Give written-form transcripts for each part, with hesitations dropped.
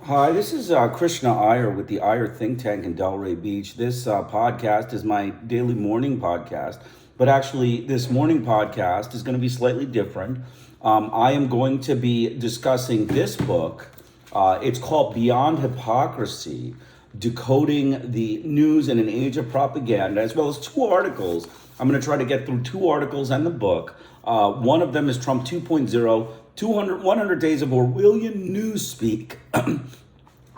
Hi, this is Krishna Iyer with the Iyer Think Tank in Delray Beach. This podcast is my daily morning podcast, but actually, this morning podcast is going to be slightly different. I am going to be discussing this book. It's called Beyond Hypocrisy: Decoding the News in an Age of Propaganda, as well as two articles. I'm going to try to get through two articles and the book. One of them is Trump 2.0, 100 Days of Orwellian Newspeak.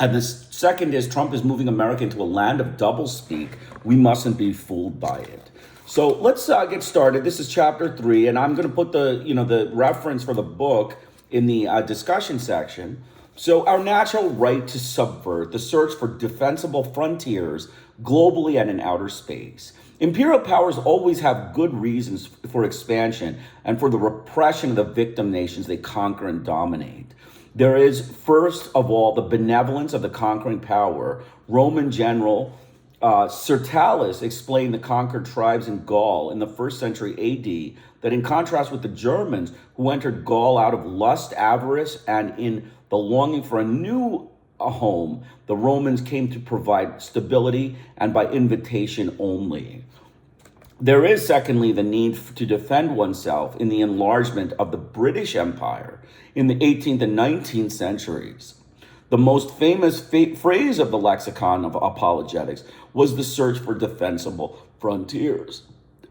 And the second is Trump is moving America into a land of doublespeak. We mustn't be fooled by it. So let's get started. This is chapter 3, and I'm going to put the reference for the book in the discussion section. So our natural right to subvert the search for defensible frontiers globally and in outer space. Imperial powers always have good reasons for expansion and for the repression of the victim nations they conquer and dominate. There is, first of all, the benevolence of the conquering power. Roman general Sertalus explained the conquered tribes in Gaul in the 1st century AD that in contrast with the Germans who entered Gaul out of lust, avarice, and in the longing for a new home, the Romans came to provide stability and by invitation only. There is, secondly, the need to defend oneself in the enlargement of the British Empire in the 18th and 19th centuries. The most famous phrase of the lexicon of apologetics was the search for defensible frontiers.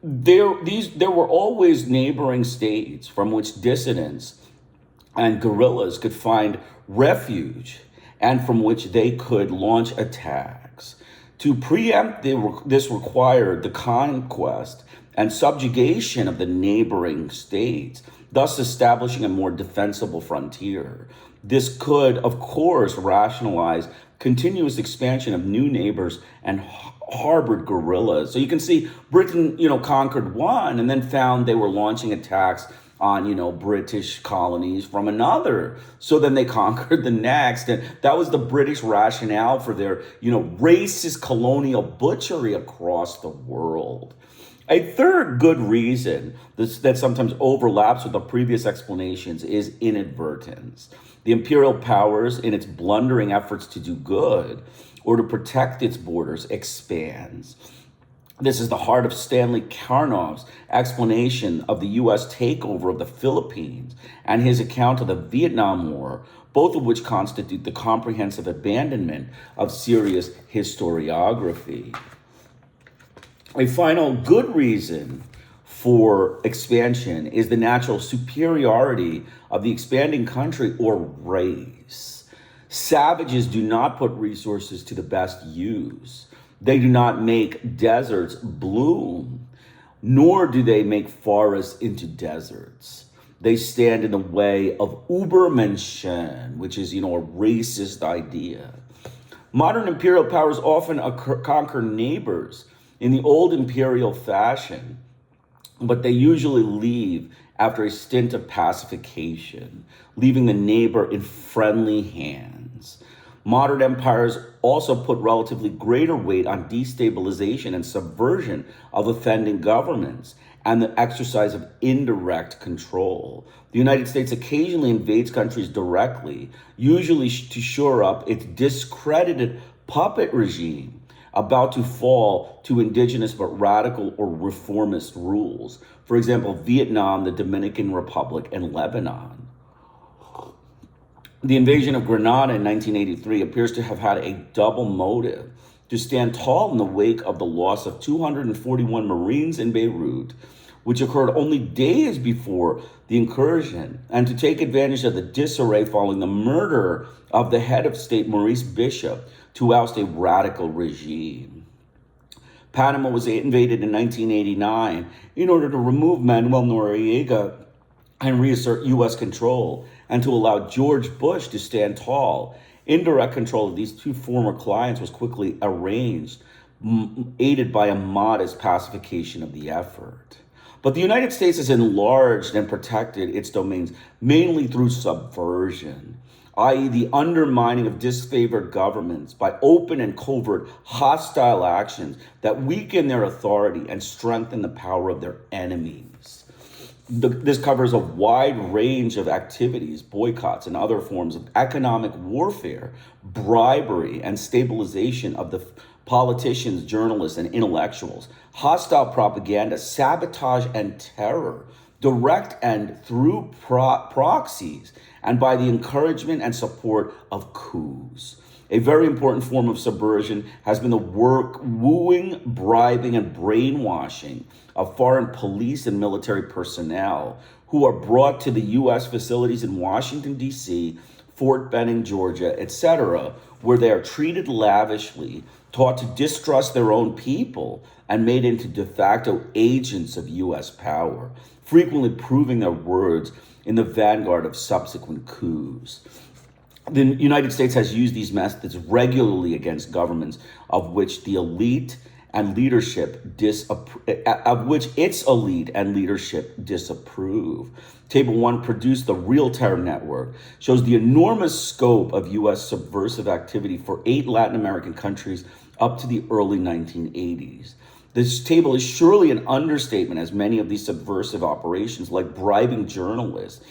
There were always neighboring states from which dissidents and guerrillas could find refuge and from which they could launch attacks. To preempt this required the conquest and subjugation of the neighboring states, thus establishing a more defensible frontier. This could, of course, rationalize continuous expansion of new neighbors and harbored guerrillas. So you can see Britain, conquered one and then found they were launching attacks on, British colonies from another. So then they conquered the next. And that was the British rationale for their, racist colonial butchery across the world. A third good reason that sometimes overlaps with the previous explanations is inadvertence. The imperial powers, in its blundering efforts to do good or to protect its borders, expands. This is the heart of Stanley Karnoff's explanation of the U.S. takeover of the Philippines and his account of the Vietnam War, both of which constitute the comprehensive abandonment of serious historiography. A final good reason for expansion is the natural superiority of the expanding country or race. Savages do not put resources to the best use. They do not make deserts bloom, nor do they make forests into deserts. They stand in the way of Übermenschen, which is, a racist idea. Modern imperial powers often conquer neighbors in the old imperial fashion, but they usually leave after a stint of pacification, leaving the neighbor in friendly hands. Modern empires also put relatively greater weight on destabilization and subversion of offending governments and the exercise of indirect control. The United States occasionally invades countries directly, usually to shore up its discredited puppet regime about to fall to indigenous but radical or reformist rules. For example, Vietnam, the Dominican Republic, and Lebanon. The invasion of Grenada in 1983 appears to have had a double motive: to stand tall in the wake of the loss of 241 Marines in Beirut, which occurred only days before the incursion, and to take advantage of the disarray following the murder of the head of state, Maurice Bishop, to oust a radical regime. Panama was invaded in 1989 in order to remove Manuel Noriega and reassert U.S. control, and to allow George Bush to stand tall. Indirect control of these two former clients was quickly arranged, aided by a modest pacification of the effort. But the United States has enlarged and protected its domains mainly through subversion, i.e. the undermining of disfavored governments by open and covert hostile actions that weaken their authority and strengthen the power of their enemies. This covers a wide range of activities, boycotts, and other forms of economic warfare, bribery, and stabilization of the politicians, journalists, and intellectuals, hostile propaganda, sabotage, and terror, direct and through proxies, and by the encouragement and support of coups. A very important form of subversion has been the wooing, bribing, and brainwashing of foreign police and military personnel who are brought to the U.S. facilities in Washington, D.C., Fort Benning, Georgia, etc., where they are treated lavishly, taught to distrust their own people, and made into de facto agents of U.S. power, frequently proving their words in the vanguard of subsequent coups. The United States has used these methods regularly against governments of which the elite and leadership disapprove. Table 1, produced the Real Terror Network, shows the enormous scope of U.S. subversive activity for 8 Latin American countries up to the early 1980s. This table is surely an understatement, as many of these subversive operations, like bribing journalists,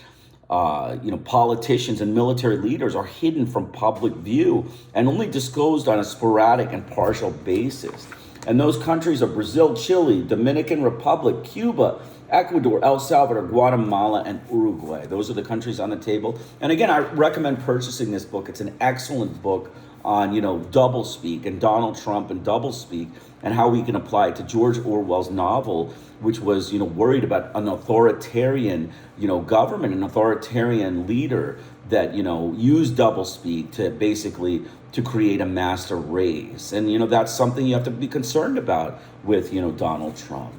politicians and military leaders, are hidden from public view and only disclosed on a sporadic and partial basis. And those countries are Brazil, Chile, Dominican Republic, Cuba, Ecuador, El Salvador, Guatemala, and Uruguay. Those are the countries on the table. And again, I recommend purchasing this book. It's an excellent book on, doublespeak and Donald Trump and doublespeak, and how we can apply it to George Orwell's novel, which was, worried about an authoritarian, government, an authoritarian leader that, used doublespeak to basically to create a master race. And, that's something you have to be concerned about with, Donald Trump.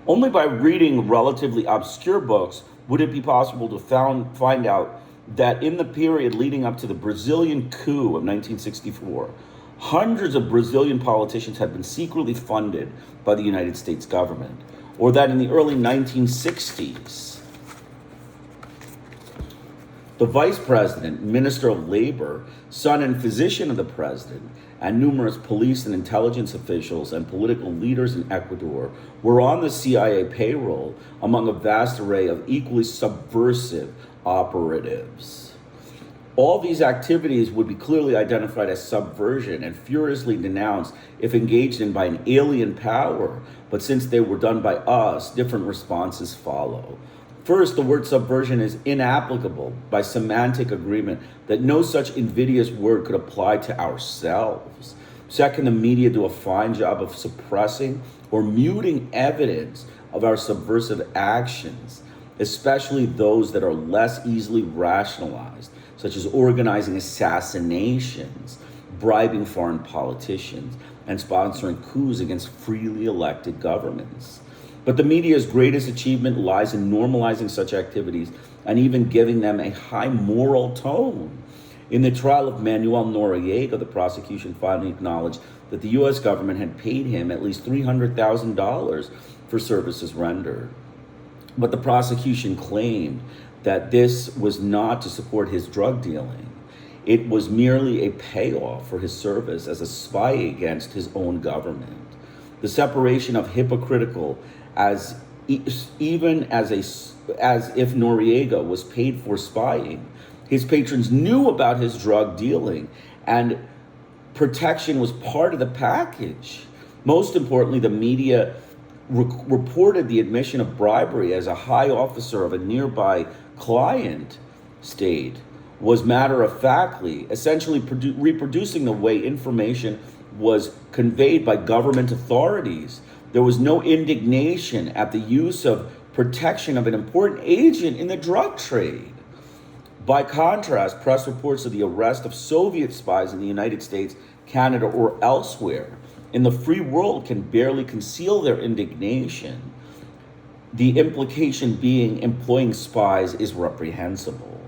Only by reading relatively obscure books would it be possible to find out that in the period leading up to the Brazilian coup of 1964, hundreds of Brazilian politicians had been secretly funded by the United States government, or that in the early 1960s, the vice president, minister of labor, son and physician of the president, and numerous police and intelligence officials and political leaders in Ecuador were on the CIA payroll among a vast array of equally subversive operatives. All these activities would be clearly identified as subversion and furiously denounced if engaged in by an alien power, but since they were done by us, different responses follow. First, the word subversion is inapplicable by semantic agreement that no such invidious word could apply to ourselves. Second, the media do a fine job of suppressing or muting evidence of our subversive actions, especially those that are less easily rationalized, such as organizing assassinations, bribing foreign politicians, and sponsoring coups against freely elected governments. But the media's greatest achievement lies in normalizing such activities and even giving them a high moral tone. In the trial of Manuel Noriega, the prosecution finally acknowledged that the U.S. government had paid him at least $300,000 for services rendered. But the prosecution claimed that this was not to support his drug dealing. It was merely a payoff for his service as a spy against his own government. The separation of hypocritical as if Noriega was paid for spying. His patrons knew about his drug dealing, and protection was part of the package. Most importantly, the media reported the admission of bribery as a high officer of a nearby client state was matter-of-factly, essentially reproducing the way information was conveyed by government authorities. There was no indignation at the use of protection of an important agent in the drug trade. By contrast, press reports of the arrest of Soviet spies in the United States, Canada, or elsewhere in the free world can barely conceal their indignation. The implication being employing spies is reprehensible.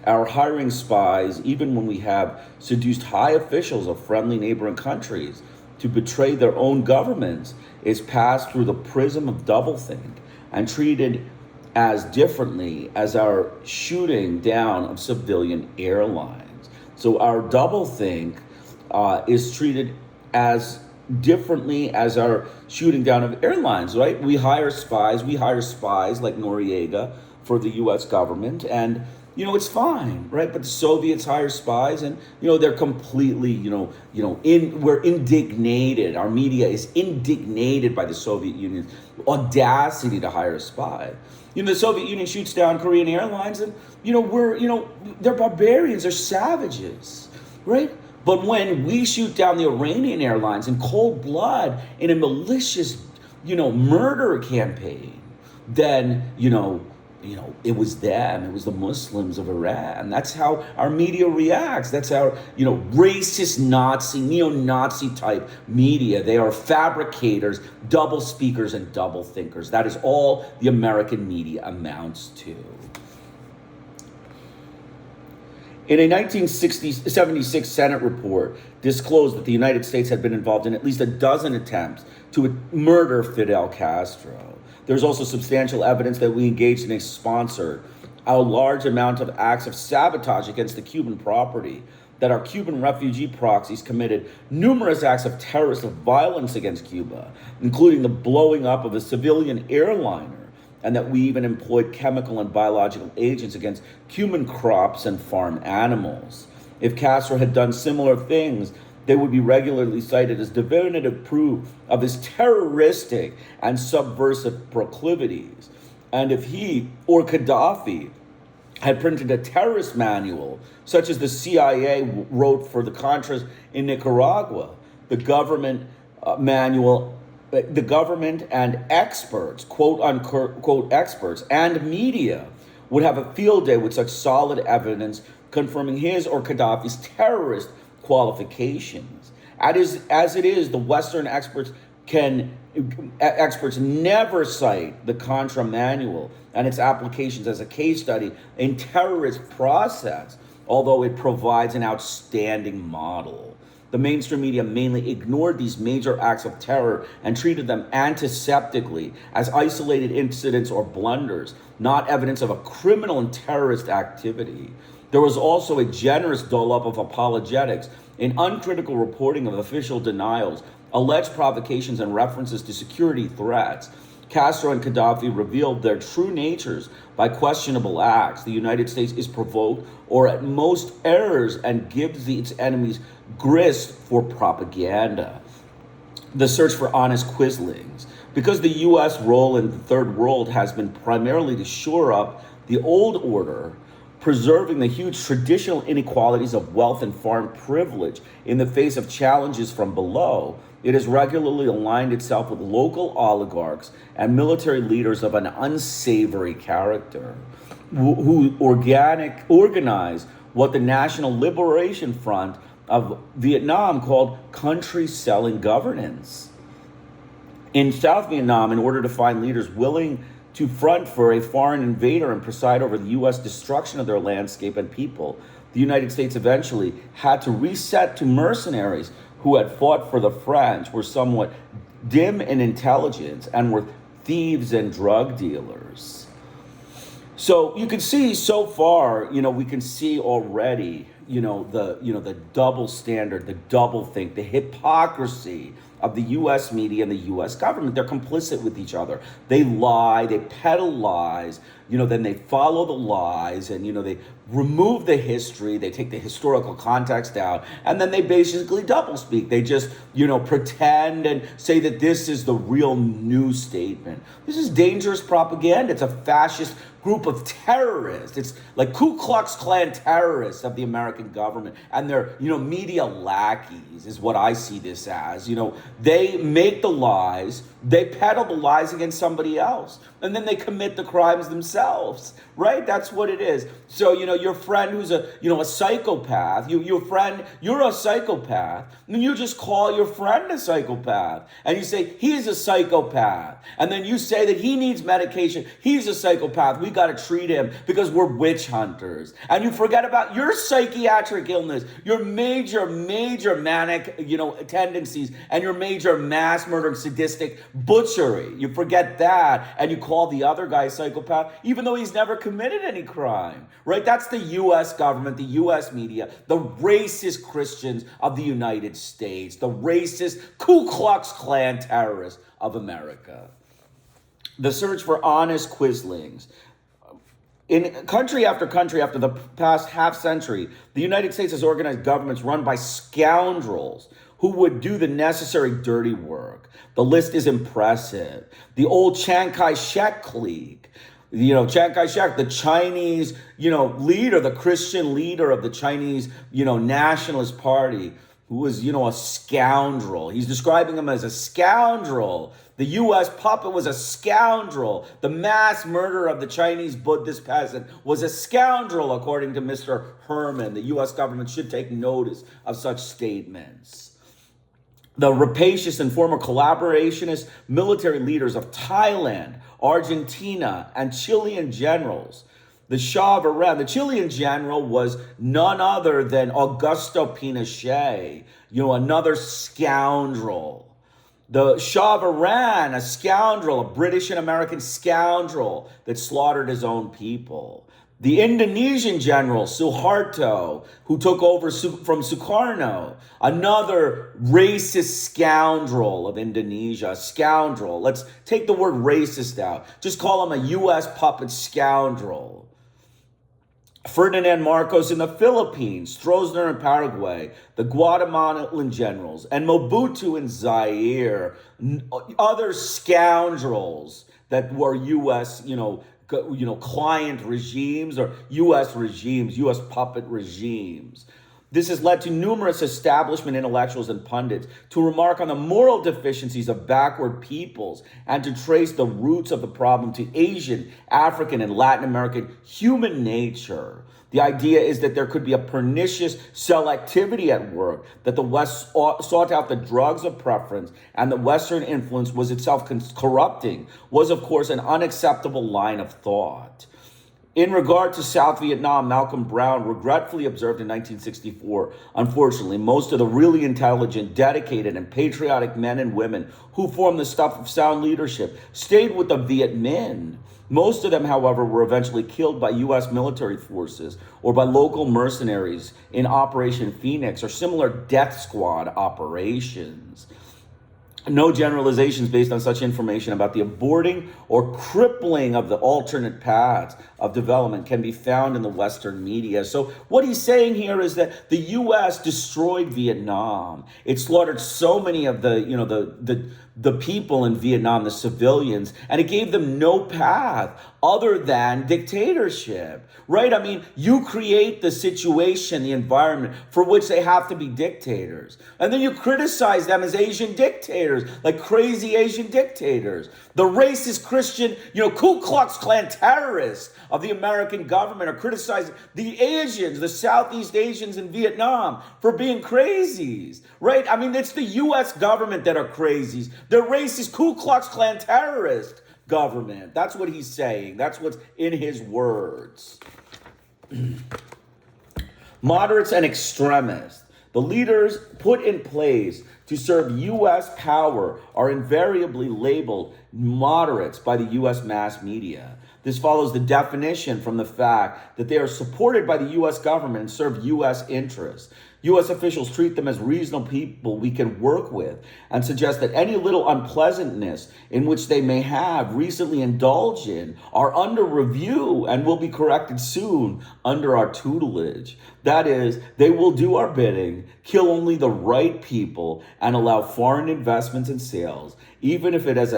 Our hiring spies, even when we have seduced high officials of friendly neighboring countries to betray their own governments, is passed through the prism of doublethink and treated as differently as our shooting down of civilian airlines. So our doublethink is treated as differently as our shooting down of airlines, right? We hire spies like Noriega for the US government, and it's fine, right? But the Soviets hire spies, and they're completely, we're indignated. Our media is indignated by the Soviet Union's audacity to hire a spy. The Soviet Union shoots down Korean airlines, and they're barbarians, they're savages, right? But when we shoot down the Iranian airlines in cold blood in a malicious, murder campaign, then, it was them. It was the Muslims of Iran. That's how our media reacts. That's how, racist Nazi, neo-Nazi type media. They are fabricators, double speakers, and double thinkers. That is all the American media amounts to. In a 1976 Senate report, disclosed that the United States had been involved in at least a dozen attempts to murder Fidel Castro. There's also substantial evidence that we engaged in a large amount of acts of sabotage against the Cuban property, that our Cuban refugee proxies committed numerous acts of terrorist violence against Cuba, including the blowing up of a civilian airliner, and that we even employed chemical and biological agents against Cuban crops and farm animals. If Castro had done similar things, they would be regularly cited as definitive proof of his terroristic and subversive proclivities. And if he or Gaddafi had printed a terrorist manual, such as the CIA wrote for the Contras in Nicaragua, the government and experts, quote unquote experts, and media would have a field day with such solid evidence confirming his or Gaddafi's terrorist qualifications. As it is, the Western experts never cite the Contra Manual and its applications as a case study in terrorist process, although it provides an outstanding model. The mainstream media mainly ignored these major acts of terror and treated them antiseptically as isolated incidents or blunders, not evidence of a criminal and terrorist activity. There was also a generous dollop of apologetics in uncritical reporting of official denials, alleged provocations, and references to security threats. Castro and Gaddafi revealed their true natures by questionable acts. The United States is provoked, or at most errs, and gives its enemies grist for propaganda. The search for honest quislings. Because the U.S. role in the third world has been primarily to shore up the old order, preserving the huge traditional inequalities of wealth and foreign privilege in the face of challenges from below, it has regularly aligned itself with local oligarchs and military leaders of an unsavory character who organize what the National Liberation Front of Vietnam called country-selling governance. In South Vietnam, in order to find leaders willing to front for a foreign invader and preside over the U.S. destruction of their landscape and people, the United States eventually had to reset to mercenaries who had fought for the French, were somewhat dim in intelligence, and were thieves and drug dealers. So you can see so far, we can see already, the double standard, the double think, the hypocrisy of the U.S. media and the U.S. government. They're complicit with each other. They lie, they peddle lies, then they follow the lies, and, they remove the history, they take the historical context out, and then they basically doublespeak. They just, pretend and say that this is the real news statement. This is dangerous propaganda. It's a fascist group of terrorists. It's like Ku Klux Klan terrorists of the American government, and they're, media lackeys is what I see this as. They make the lies, they peddle the lies against somebody else, and then they commit the crimes themselves, right? That's what it is. So, your friend who's a psychopath, you're a psychopath, and you just call your friend a psychopath, and you say, he's a psychopath, and then you say that he needs medication, he's a psychopath, we got to treat him because we're witch hunters, and you forget about your psychiatric illness, your major manic, tendencies, and your major mass murdering, sadistic, butchery. You forget that, and you call the other guy a psychopath, even though he's never committed any crime, right? That's the U.S. government, the U.S. media, the racist Christians of the United States, the racist Ku Klux Klan terrorists of America. The search for honest quislings. In country after the past half century, the United States has organized governments run by scoundrels who would do the necessary dirty work. The list is impressive. The old Chiang Kai-shek clique, Chiang Kai-shek, the Chinese, leader, the Christian leader of the Chinese, Nationalist Party, who was, a scoundrel. He's describing him as a scoundrel. The U.S. puppet was a scoundrel. The mass murder of the Chinese Buddhist peasant was a scoundrel, according to Mr. Herman. The U.S. government should take notice of such statements. The rapacious and former collaborationist military leaders of Thailand, Argentina, and Chilean generals. The Shah of Iran, the Chilean general was none other than Augusto Pinochet, another scoundrel. The Shah of Iran, a scoundrel, a British and American scoundrel that slaughtered his own people. The Indonesian general, Suharto, who took over from Sukarno, another racist scoundrel of Indonesia, a scoundrel. Let's take the word racist out. Just call him a U.S. puppet scoundrel. Ferdinand Marcos in the Philippines, Stroessner in Paraguay, the Guatemalan generals, and Mobutu in Zaire, other scoundrels that were U.S., client regimes or U.S. regimes, U.S. puppet regimes. This has led to numerous establishment intellectuals and pundits to remark on the moral deficiencies of backward peoples and to trace the roots of the problem to Asian, African, and Latin American human nature. The idea is that there could be a pernicious selectivity at work, that the West sought out the drugs of preference, and that Western influence was itself corrupting, was, of course, an unacceptable line of thought. In regard to South Vietnam, Malcolm Brown regretfully observed in 1964, unfortunately, most of the really intelligent, dedicated, and patriotic men and women who formed the stuff of sound leadership stayed with the Viet Minh. Most of them, however, were eventually killed by U.S. military forces or by local mercenaries in Operation Phoenix or similar death squad operations. No generalizations based on such information about the aborting or crippling of the alternate paths of development can be found in the Western media. So what he's saying here is that the U.S. destroyed Vietnam. It slaughtered so many of the people in Vietnam, the civilians, and it gave them no path other than dictatorship, right? I mean, you create the situation, the environment for which they have to be dictators. And then you criticize them as Asian dictators, like crazy Asian dictators. The racist Christian, Ku Klux Klan terrorists of the American government are criticizing the Asians, the Southeast Asians in Vietnam for being crazies, right? I mean, it's the U.S. government that are crazies. The racist Ku Klux Klan terrorist government. That's what he's saying. That's what's in his words. Moderates and extremists. The leaders put in place to serve U.S. power are invariably labeled moderates by the U.S. mass media. This follows the definition from the fact that they are supported by the U.S. government and serve U.S. interests. U.S. officials treat them as reasonable people we can work with and suggest that any little unpleasantness in which they may have recently indulged in are under review and will be corrected soon under our tutelage. That is, they will do our bidding, kill only the right people, and allow foreign investments and sales, even if it is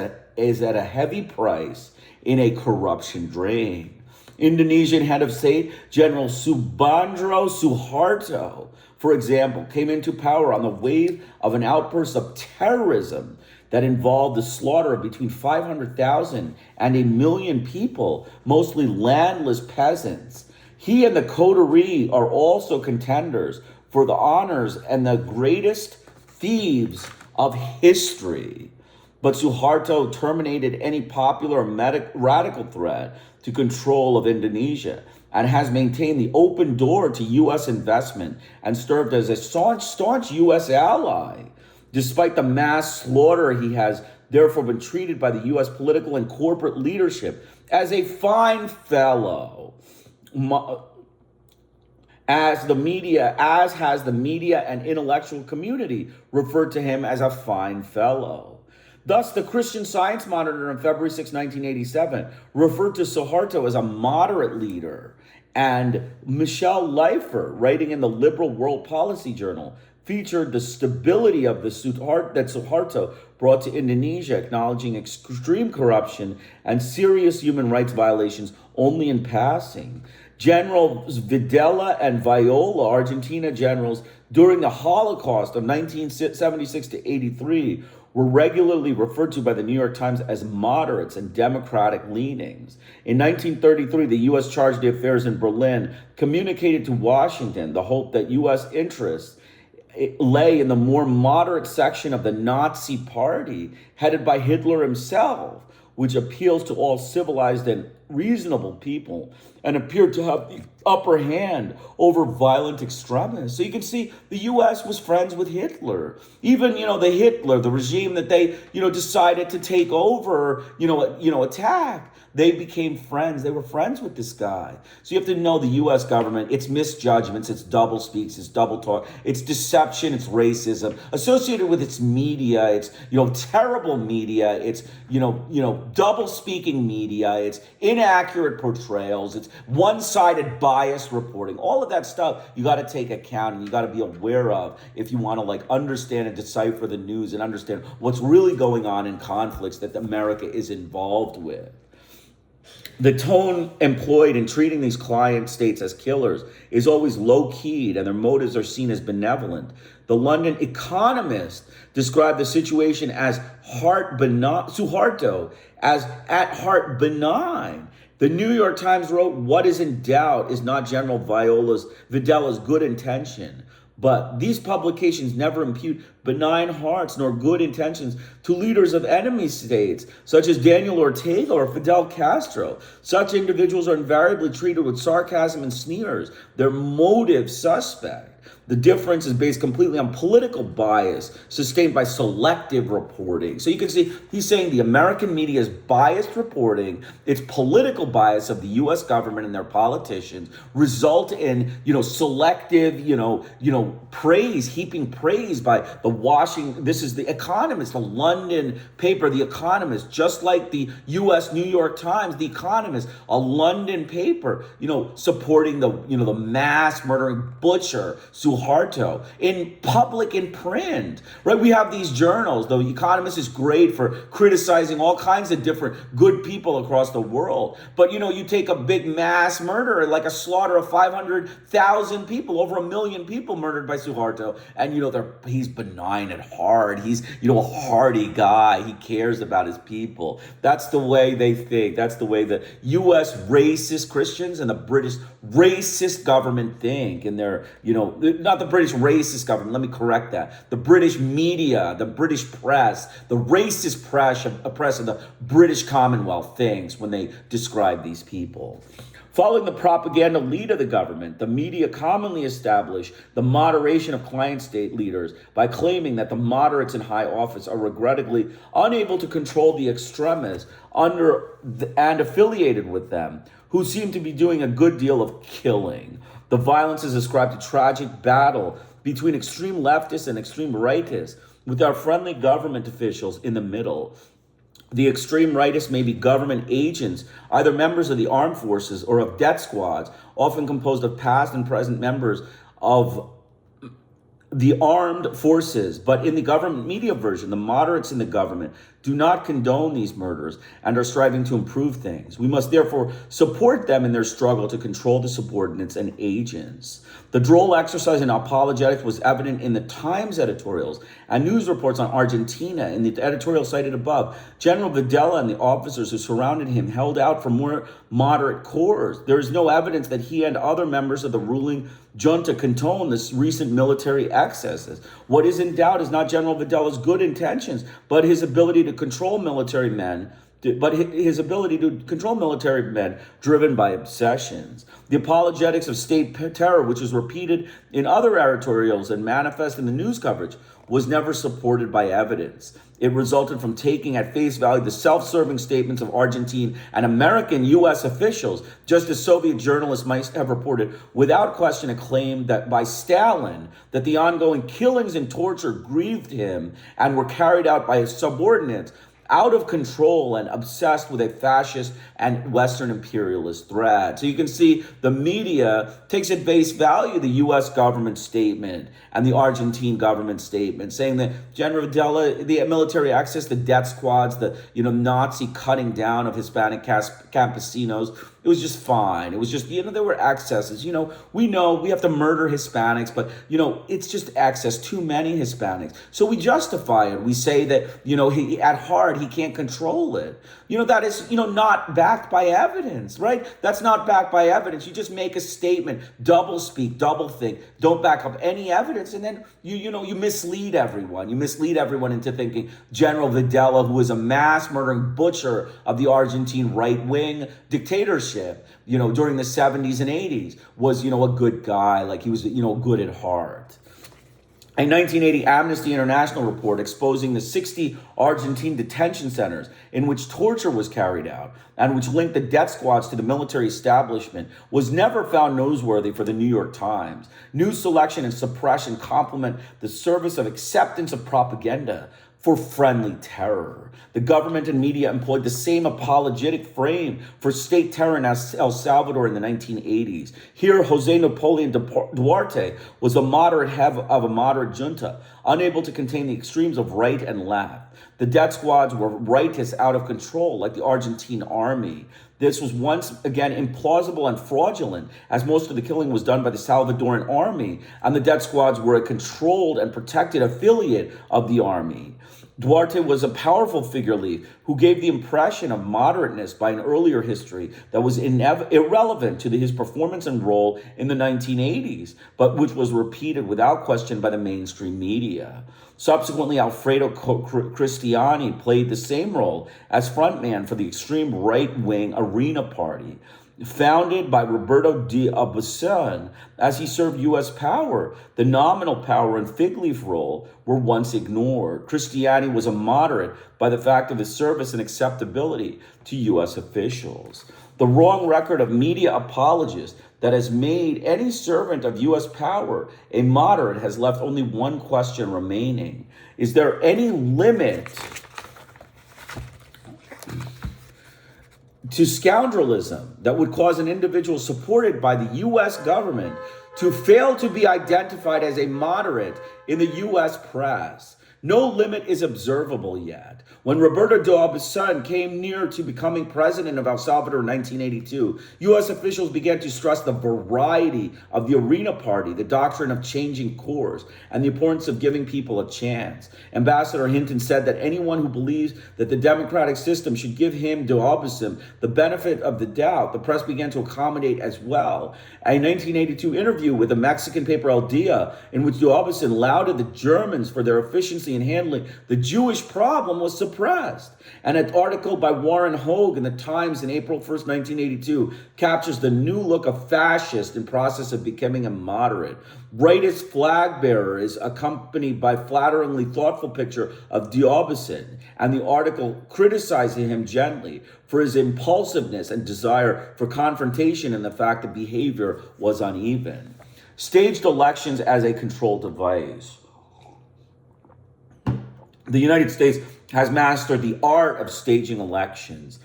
at a heavy price in a corruption drain. Indonesian head of state, General Subandro Suharto, for example, came into power on the wave of an outburst of terrorism that involved the slaughter of between 500,000 and 1 million people, mostly landless peasants. He and the coterie are also contenders for the honors and the greatest thieves of history. But Suharto terminated any popular radical threat to control of Indonesia and has maintained the open door to U.S. investment and served as a staunch U.S. ally. Despite the mass slaughter he has therefore been treated by the U.S. political and corporate leadership as a fine fellow, as has the media and intellectual community referred to him as a fine fellow. Thus, the Christian Science Monitor on February 6, 1987, referred to Suharto as a moderate leader, and Michelle Leifer, writing in the Liberal World Policy Journal, featured the stability of that Suharto brought to Indonesia, acknowledging extreme corruption and serious human rights violations only in passing. Generals Videla and Viola, Argentina generals, during the Holocaust of 1976 to 83, were regularly referred to by the New York Times as moderates and democratic leanings. In 1933, the U.S. Charge d'Affaires in Berlin communicated to Washington the hope that U.S. interests lay in the more moderate section of the Nazi Party, headed by Hitler himself, which appeals to all civilized and reasonable people and appeared to have the upper hand over violent extremists. So you can see the U.S. was friends with Hitler. Even, the regime that they, decided to take over, attack. They became friends. They were friends with this guy. So you have to know the U.S. government, its misjudgments, its double speaks, its double talk, its deception, its racism, associated with its media, its, terrible media, its, double speaking media, its inaccurate portrayals, its one-sided bias reporting. All of that stuff you got to take account and you got to be aware of if you want to understand and decipher the news and understand what's really going on in conflicts that America is involved with. The tone employed in treating these client states as killers is always low-keyed, and their motives are seen as benevolent. The London Economist described the situation as Suharto as at heart benign. The New York Times wrote, "What is in doubt is not General Videla's good intention." But these publications never impute benign hearts nor good intentions to leaders of enemy states, such as Daniel Ortega or Fidel Castro. Such individuals are invariably treated with sarcasm and sneers, their motives suspect. The difference is based completely on political bias, sustained by selective reporting. So you can see he's saying the American media's biased reporting, its political bias of the U.S. government and their politicians, result in selective praise, heaping praise by the Washington. This is the Economist, the London paper, the Economist, just like the U.S. New York Times, the Economist, a London paper, supporting the mass murdering butcher Suharto in public, in print, right? We have these journals. The Economist is great for criticizing all kinds of different good people across the world. But, you take a big mass murder, like a slaughter of 500,000 people, over 1 million people murdered by Suharto. And, he's benign at heart. He's, a hearty guy. He cares about his people. That's the way they think. That's the way the U.S. racist Christians and the British racist government think. And they're, not the British racist government, let me correct that. The British media, the British press, the racist press of the British Commonwealth thinks when they describe these people. Following the propaganda lead of the government, the media commonly establish the moderation of client state leaders by claiming that the moderates in high office are regrettably unable to control the extremists and affiliated with them, who seem to be doing a good deal of killing. The violence is ascribed to tragic battle between extreme leftists and extreme rightists, with our friendly government officials in the middle. The extreme rightists may be government agents, either members of the armed forces or of death squads, often composed of past and present members of the armed forces. But in the government media version, the moderates in the government do not condone these murders and are striving to improve things. We must therefore support them in their struggle to control the subordinates and agents. The droll exercise in apologetics was evident in the Times editorials and news reports on Argentina. In the editorial cited above, General Videla and the officers who surrounded him held out for more moderate course. There is no evidence that he and other members of the ruling junta condone this recent military excesses. What is in doubt is not General Videla's good intentions, but his ability to control military men driven by obsessions. The apologetics of state terror, which is repeated in other editorials and manifest in the news coverage, was never supported by evidence. It resulted from taking at face value the self-serving statements of Argentine and American U.S. officials, just as Soviet journalists might have reported, without question a claim that by Stalin that the ongoing killings and torture grieved him and were carried out by his subordinates out of control and obsessed with a fascist and Western imperialist threat. So you can see the media takes at face value the U.S. government statement and the Argentine government statement, saying that General Videla, the military access, the death squads, the Nazi cutting down of Hispanic campesinos, it was just fine. It was just, there were excesses. We know we have to murder Hispanics, but, it's just excess, too many Hispanics. So we justify it. We say that, he at heart, he can't control it. That is, not backed by evidence, right? That's not backed by evidence. You just make a statement, double speak, double think, don't back up any evidence. And then you mislead everyone. You mislead everyone into thinking General Videla, who was a mass murdering butcher of the Argentine right-wing dictatorship, during the 70s and 80s, was, a good guy, like he was, good at heart. A 1980 Amnesty International report exposing the 60 Argentine detention centers in which torture was carried out and which linked the death squads to the military establishment was never found newsworthy for the New York Times. News selection and suppression complement the service of acceptance of propaganda for friendly terror. The government and media employed the same apologetic frame for state terror in El Salvador in the 1980s. Here, Jose Napoleon Duarte was a moderate head of a moderate junta, unable to contain the extremes of right and left. The death squads were rightists out of control, like the Argentine army. This was once again implausible and fraudulent, as most of the killing was done by the Salvadoran army, and the death squads were a controlled and protected affiliate of the army. Duarte was a powerful figure who gave the impression of moderateness by an earlier history that was irrelevant to his performance and role in the 1980s, but which was repeated without question by the mainstream media. Subsequently, Alfredo Cristiani played the same role as frontman for the extreme right-wing Arena Party, founded by Roberto de Aubuisson. As he served U.S. power, the nominal power and fig leaf role were once ignored. Cristiani was a moderate by the fact of his service and acceptability to U.S. officials. The wrong record of media apologists that has made any servant of U.S. power a moderate has left only one question remaining. Is there any limit to scoundrelism that would cause an individual supported by the U.S. government to fail to be identified as a moderate in the U.S. press? No limit is observable yet. When Roberto de Aubuisson came near to becoming president of El Salvador in 1982, U.S. officials began to stress the variety of the Arena Party, the doctrine of changing course, and the importance of giving people a chance. Ambassador Hinton said that anyone who believes that the democratic system should give him, de Aubuisson, the benefit of the doubt, the press began to accommodate as well. A 1982 interview with the Mexican paper El Dia, in which de Aubuisson lauded the Germans for their efficiency in handling the Jewish problem, was suppressed. And an article by Warren Hogue in the Times in April 1st, 1982, captures the new look of fascist in process of becoming a moderate. Rightist flag bearer is accompanied by flatteringly thoughtful picture of de Aubuisson, and the article criticizing him gently for his impulsiveness and desire for confrontation and the fact that behavior was uneven. Staged elections as a control device. The United States has mastered the art of staging elections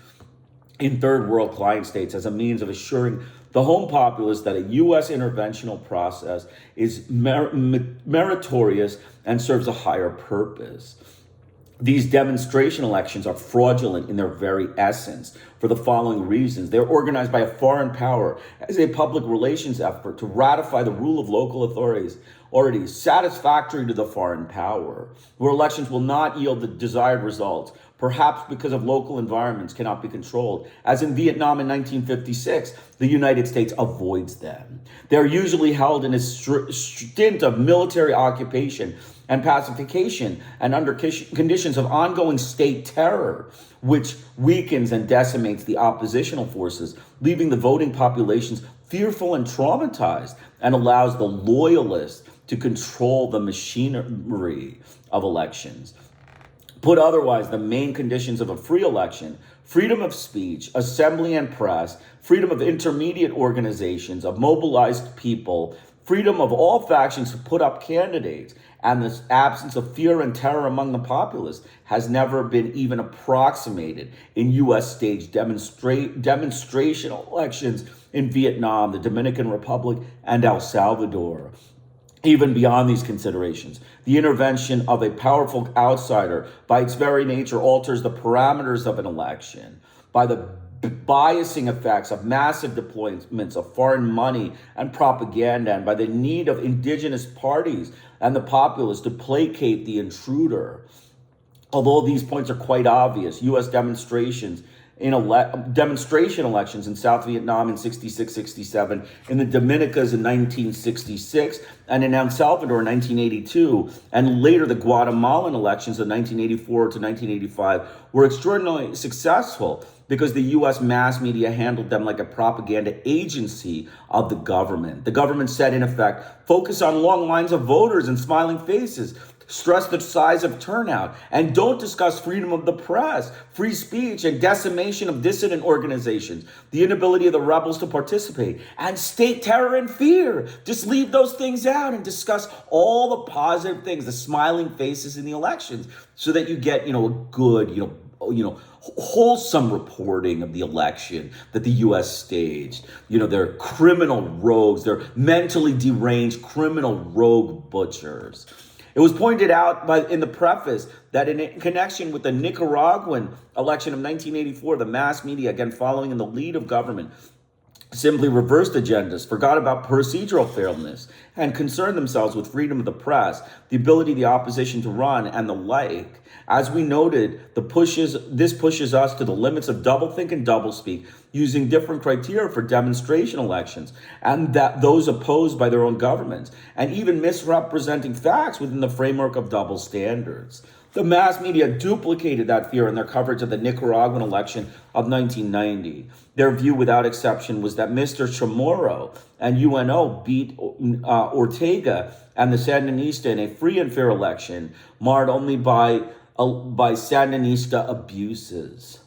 in third world client states as a means of assuring the home populace that a U.S. interventional process is meritorious and serves a higher purpose. These demonstration elections are fraudulent in their very essence for the following reasons. They're organized by a foreign power as a public relations effort to ratify the rule of local authorities already satisfactory to the foreign power, where elections will not yield the desired results, perhaps because of local environments cannot be controlled. As in Vietnam in 1956, the United States avoids them. They're usually held in a stint of military occupation and pacification and under conditions of ongoing state terror, which weakens and decimates the oppositional forces, leaving the voting populations fearful and traumatized, and allows the loyalists to control the machinery of elections. Put otherwise, the main conditions of a free election: freedom of speech, assembly and press, freedom of intermediate organizations, of mobilized people, freedom of all factions to put up candidates, and the absence of fear and terror among the populace has never been even approximated in U.S. staged demonstration elections in Vietnam, the Dominican Republic, and El Salvador. Even beyond these considerations, the intervention of a powerful outsider by its very nature alters the parameters of an election. By the biasing effects of massive deployments of foreign money and propaganda, and by the need of indigenous parties and the populace to placate the intruder. Although these points are quite obvious, U.S. demonstration elections in South Vietnam in 66, 67, in the Dominicas in 1966, and in El Salvador in 1982, and later the Guatemalan elections of 1984 to 1985 were extraordinarily successful because the U.S. mass media handled them like a propaganda agency of the government. The government said, in effect, focus on long lines of voters and smiling faces, stress the size of turnout, and don't discuss freedom of the press, free speech, and decimation of dissident organizations, the inability of the rebels to participate, and state terror and fear. Just leave those things out and discuss all the positive things, the smiling faces in the elections, so that you get, a good, wholesome reporting of the election that the U.S. staged. They're criminal rogues, they're mentally deranged criminal rogue butchers. It was pointed out in the preface that in connection with the Nicaraguan election of 1984, the mass media, again following in the lead of government, simply reversed agendas, forgot about procedural fairness, and concerned themselves with freedom of the press, the ability of the opposition to run, and the like. As we noted, this pushes us to the limits of doublethink and doublespeak, using different criteria for demonstration elections, and that those opposed by their own governments, and even misrepresenting facts within the framework of double standards. The mass media duplicated that fear in their coverage of the Nicaraguan election of 1990. Their view, without exception, was that Mr. Chamorro and UNO beat Ortega and the Sandinista in a free and fair election, marred only by Sandinista abuses.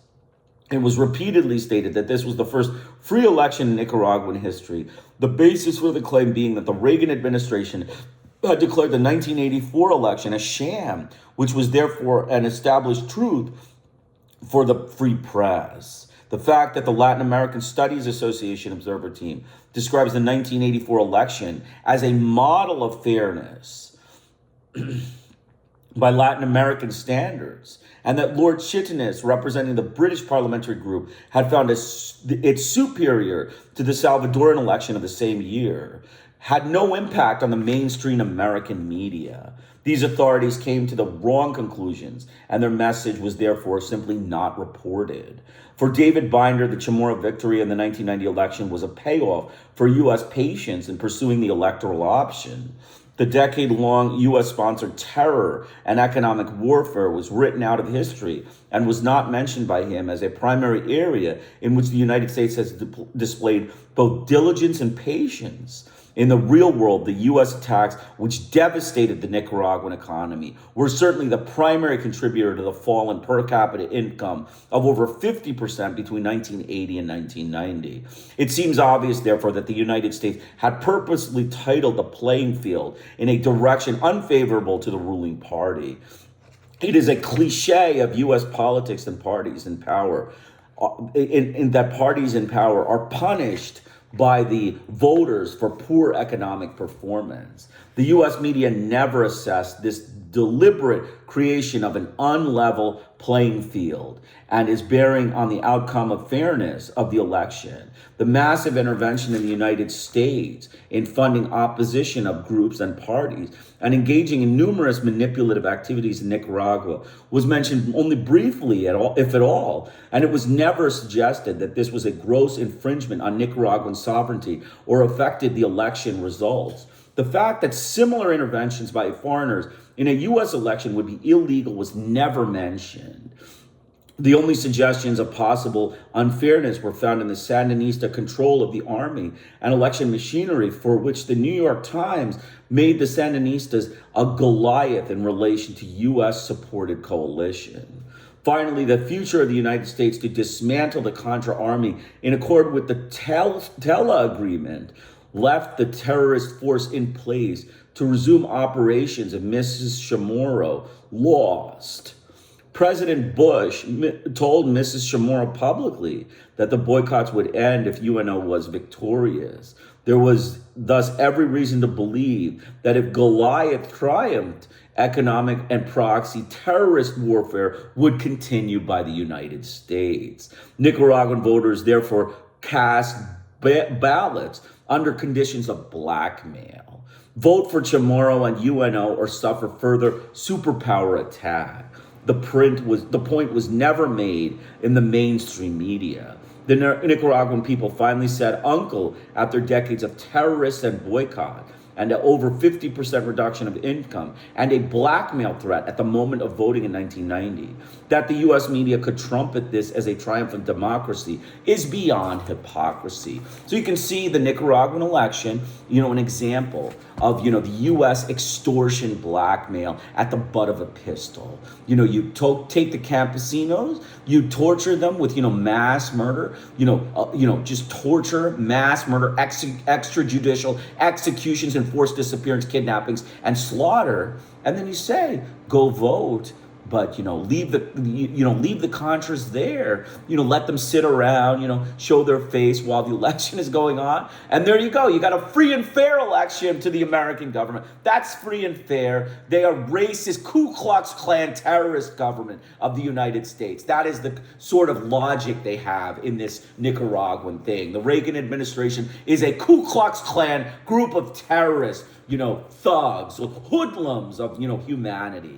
It was repeatedly stated that this was the first free election in Nicaraguan history, the basis for the claim being that the Reagan administration had declared the 1984 election a sham, which was therefore an established truth for the free press. The fact that the Latin American Studies Association Observer Team describes the 1984 election as a model of fairness by Latin American standards, and that Lord Chitinus, representing the British parliamentary group, had found it superior to the Salvadoran election of the same year, had no impact on the mainstream American media. These authorities came to the wrong conclusions, and their message was therefore simply not reported. For David Binder, the Chamorro victory in the 1990 election was a payoff for U.S. patience in pursuing the electoral option. The decade-long U.S.-sponsored terror and economic warfare was written out of history and was not mentioned by him as a primary area in which the United States has displayed both diligence and patience. In the real world, the U.S. attacks, which devastated the Nicaraguan economy, were certainly the primary contributor to the fall in per capita income of over 50% between 1980 and 1990. It seems obvious, therefore, that the United States had purposely titled the playing field in a direction unfavorable to the ruling party. It is a cliche of U.S. politics and parties in power, in that parties in power are punished by the voters for poor economic performance. The U.S. media never assessed this deliberate creation of an unlevel playing field and is bearing on the outcome of fairness of the election. The massive intervention in the United States in funding opposition of groups and parties and engaging in numerous manipulative activities in Nicaragua was mentioned only briefly, at all, if at all, and it was never suggested that this was a gross infringement on Nicaraguan sovereignty or affected the election results. The fact that similar interventions by foreigners in a U.S. election would be illegal was never mentioned. The only suggestions of possible unfairness were found in the Sandinista control of the army and election machinery, for which the New York Times made the Sandinistas a Goliath in relation to U.S. supported coalition. Finally, the future of the United States to dismantle the Contra army in accord with the Tela Agreement left the terrorist force in place to resume operations, and Mrs. Chamorro lost. President Bush told Mrs. Chamorro publicly that the boycotts would end if UNO was victorious. There was thus every reason to believe that if Goliath triumphed, economic and proxy terrorist warfare would continue by the United States. Nicaraguan voters therefore cast ballots under conditions of blackmail. Vote for Chamorro and UNO or suffer further superpower attack. The point was never made in the mainstream media. The Nicaraguan people finally said uncle after decades of terrorists and boycott, and an over 50% reduction of income, and a blackmail threat at the moment of voting in 1990. That the U.S. media could trumpet this as a triumph of democracy is beyond hypocrisy. So you can see the Nicaraguan election, an example of, the U.S. extortion blackmail at the butt of a pistol. You take the campesinos, you torture them with, mass murder, just torture, mass murder, extrajudicial executions and forced disappearance, kidnappings, and slaughter. And then you say, go vote. But, leave the Contras there, let them sit around, show their face while the election is going on. And there you go. You got a free and fair election to the American government. That's free and fair. They are racist, Ku Klux Klan terrorist government of the United States. That is the sort of logic they have in this Nicaraguan thing. The Reagan administration is a Ku Klux Klan group of terrorists, thugs, hoodlums of, humanity.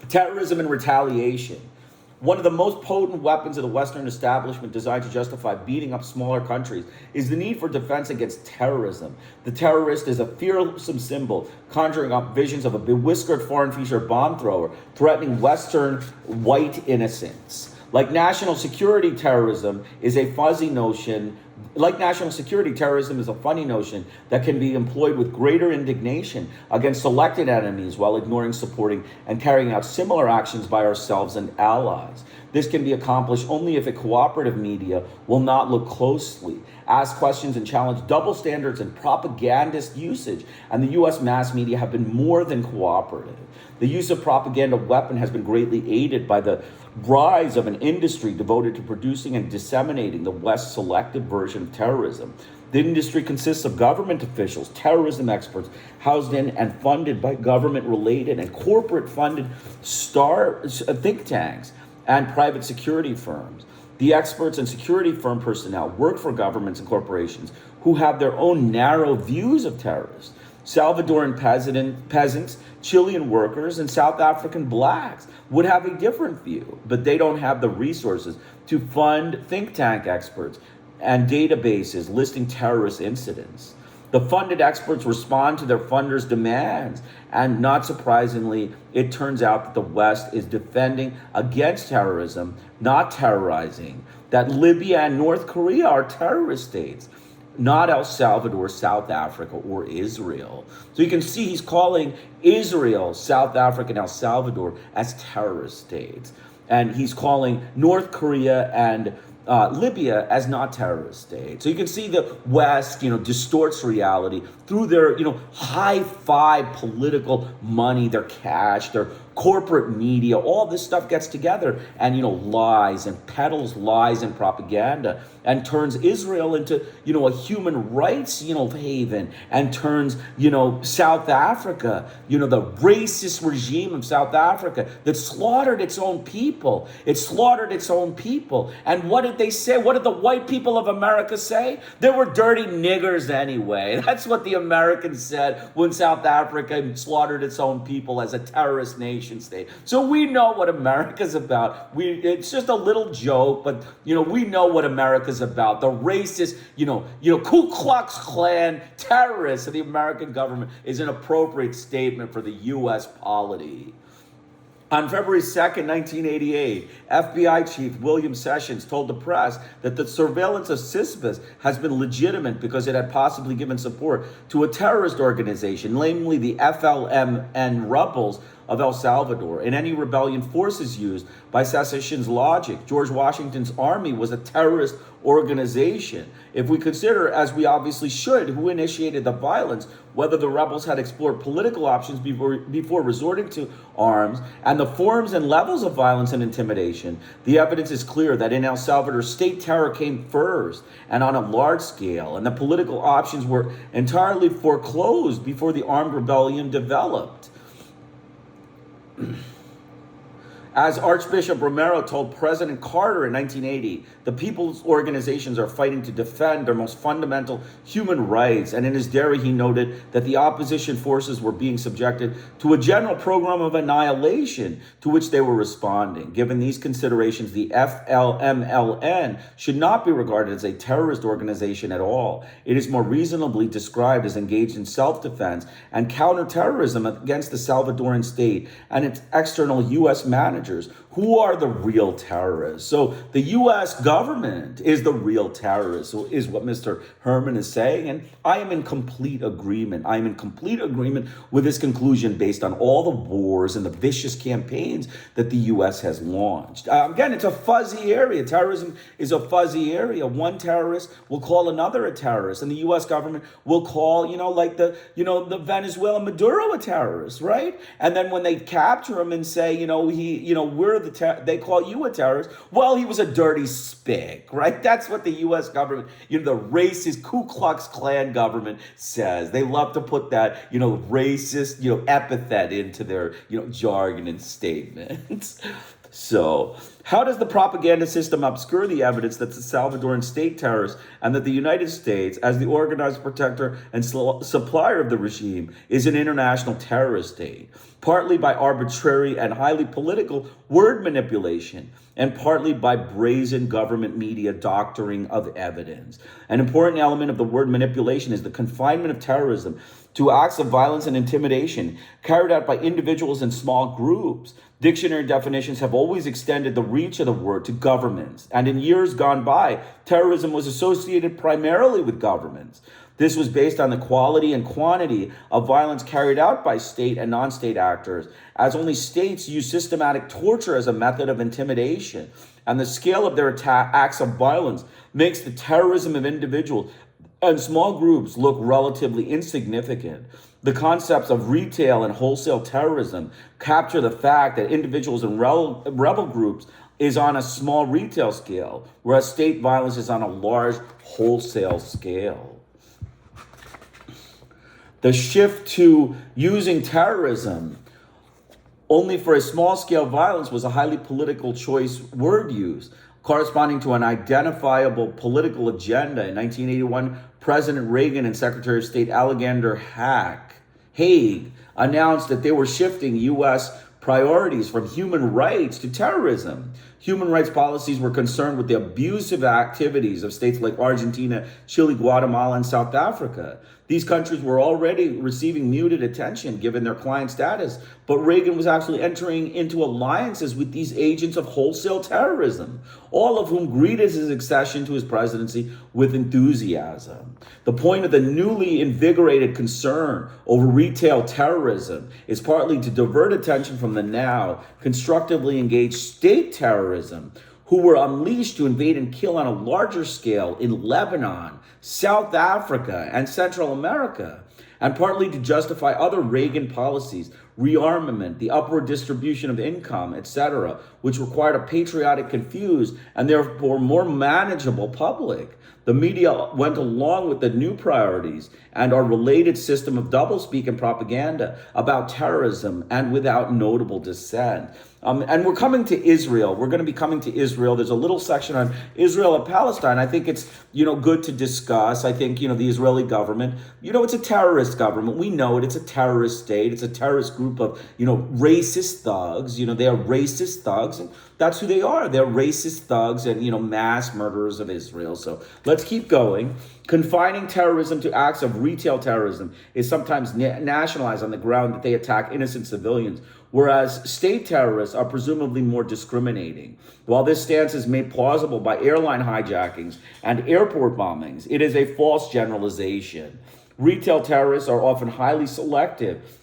Terrorism and retaliation. One of the most potent weapons of the Western establishment designed to justify beating up smaller countries is the need for defense against terrorism. The terrorist is a fearsome symbol, conjuring up visions of a bewhiskered foreign feature bomb thrower threatening Western white innocence. Like national security terrorism is a funny notion that can be employed with greater indignation against selected enemies while ignoring, supporting, and carrying out similar actions by ourselves and allies. This can be accomplished only if a cooperative media will not look closely, ask questions, and challenge double standards and propagandist usage. And the U.S. mass media have been more than cooperative. The use of propaganda weapon has been greatly aided by the rise of an industry devoted to producing and disseminating the West's selective version of terrorism. The industry consists of government officials, terrorism experts, housed in and funded by government-related and corporate-funded think tanks and private security firms. The experts and security firm personnel work for governments and corporations who have their own narrow views of terrorists. Salvadoran peasants, Chilean workers, and South African blacks would have a different view, but they don't have the resources to fund think tank experts and databases listing terrorist incidents. The funded experts respond to their funders' demands, and not surprisingly, it turns out that the West is defending against terrorism, not terrorizing, that Libya and North Korea are terrorist states, not El Salvador, South Africa, or Israel. So you can see he's calling Israel, South Africa, and El Salvador as terrorist states. And he's calling North Korea and Libya as not terrorist states. So you can see the West, distorts reality through their, high-fi political money, their cash, their corporate media. All this stuff gets together and, lies and peddles lies and propaganda and turns Israel into, a human rights, haven, and turns, South Africa, the racist regime of South Africa that slaughtered its own people. It slaughtered its own people. And what did they say? What did the white people of America say? They were dirty niggers anyway. That's what the Americans said when South Africa slaughtered its own people as a terrorist nation state. So we know what America's about. It's just a little joke, but we know what America's about. The racist, Ku Klux Klan terrorists of the American government is an appropriate statement for the U.S. polity. On February 2nd, 1988, FBI Chief William Sessions told the press that the surveillance of CISPAS has been legitimate because it had possibly given support to a terrorist organization, namely the FLMN rebels of El Salvador. In any rebellion forces used by secession's logic, George Washington's army was a terrorist organization. If we consider, as we obviously should, who initiated the violence, whether the rebels had explored political options before resorting to arms, and the forms and levels of violence and intimidation, the evidence is clear that in El Salvador, state terror came first and on a large scale, and the political options were entirely foreclosed before the armed rebellion developed. As Archbishop Romero told President Carter in 1980, the people's organizations are fighting to defend their most fundamental human rights. And in his diary, he noted that the opposition forces were being subjected to a general program of annihilation to which they were responding. Given these considerations, the FLMLN should not be regarded as a terrorist organization at all. It is more reasonably described as engaged in self-defense and counterterrorism against the Salvadoran state and its external U.S. managers. Who are the real terrorists? So the U.S. government is the real terrorist, so is what Mr. Herman is saying. And I am in complete agreement. I am in complete agreement with this conclusion based on all the wars and the vicious campaigns that the U.S. has launched. Again, it's a fuzzy area. Terrorism is a fuzzy area. One terrorist will call another a terrorist, and the U.S. government will call, the Venezuela Maduro a terrorist, right? And then when they capture him and say, they call you a terrorist. Well, he was a dirty spick, right? That's what the U.S. government, the racist Ku Klux Klan government says. They love to put that, racist, epithet into their, jargon and statements. So, how does the propaganda system obscure the evidence that the Salvadoran state terrorists and that the United States, as the organized protector and supplier of the regime, is an international terrorist state? Partly by arbitrary and highly political word manipulation, and partly by brazen government media doctoring of evidence. An important element of the word manipulation is the confinement of terrorism to acts of violence and intimidation carried out by individuals and small groups. Dictionary definitions have always extended the reach of the word to governments, and in years gone by, terrorism was associated primarily with governments. This was based on the quality and quantity of violence carried out by state and non-state actors, as only states use systematic torture as a method of intimidation, and the scale of their acts of violence makes the terrorism of individuals and small groups look relatively insignificant. The concepts of retail and wholesale terrorism capture the fact that individuals and rebel groups is on a small retail scale, whereas state violence is on a large wholesale scale. The shift to using terrorism only for a small-scale violence was a highly political choice word use, corresponding to an identifiable political agenda. In 1981, President Reagan and Secretary of State Alexander Haig announced that they were shifting U.S. priorities from human rights to terrorism. Human rights policies were concerned with the abusive activities of states like Argentina, Chile, Guatemala, and South Africa. These countries were already receiving muted attention given their client status, but Reagan was actually entering into alliances with these agents of wholesale terrorism, all of whom greeted his accession to his presidency with enthusiasm. The point of the newly invigorated concern over retail terrorism is partly to divert attention from the now constructively engaged state terrorism, who were unleashed to invade and kill on a larger scale in Lebanon, South Africa, and Central America, and partly to justify other Reagan policies, rearmament, the upward distribution of income, etc., which required a patriotic, confused, and therefore more manageable public. The media went along with the new priorities and our related system of doublespeak and propaganda about terrorism and without notable dissent. And we're coming to Israel. We're going to be coming to Israel. There's a little section on Israel and Palestine. I think it's, good to discuss. I think, the Israeli government, it's a terrorist terrorist government. We know it. It's a terrorist state. It's a terrorist group of, racist thugs. They are racist thugs, and that's who they are. They're racist thugs and, mass murderers of Israel. So let's keep going. Confining terrorism to acts of retail terrorism is sometimes nationalized on the ground that they attack innocent civilians, whereas state terrorists are presumably more discriminating. While this stance is made plausible by airline hijackings and airport bombings, it is a false generalization. Retail terrorists are often highly selective,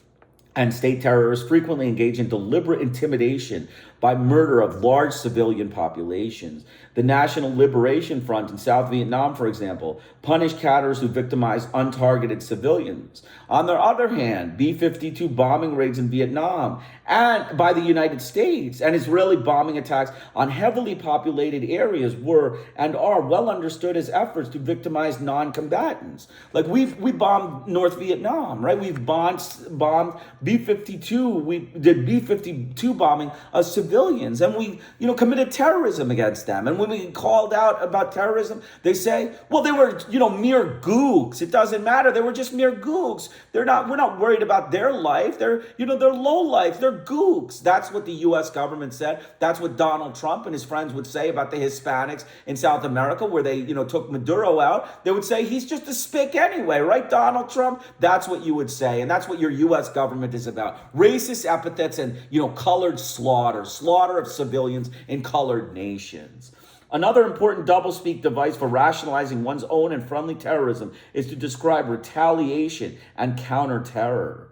and state terrorists frequently engage in deliberate intimidation by murder of large civilian populations. The National Liberation Front in South Vietnam, for example, punished caterers who victimized untargeted civilians. On the other hand, B-52 bombing raids in Vietnam and by the United States and Israeli bombing attacks on heavily populated areas were and are well understood as efforts to victimize non-combatants. Like we bombed North Vietnam, right? We've bombed B-52. We did B-52 bombing of civilians, and we, committed terrorism against them. And when we called out about terrorism, they say, well, they were, mere gooks. It doesn't matter. They were just mere gooks. We're not worried about their life. They're low life. They're gooks. That's what the U.S. government said. That's what Donald Trump and his friends would say about the Hispanics in South America, where they, took Maduro out. They would say he's just a spick anyway, right, Donald Trump? That's what you would say, and that's what your U.S. government is about. Racist epithets and, colored slaughter of civilians in colored nations. Another important doublespeak device for rationalizing one's own and friendly terrorism is to describe retaliation and counter-terror.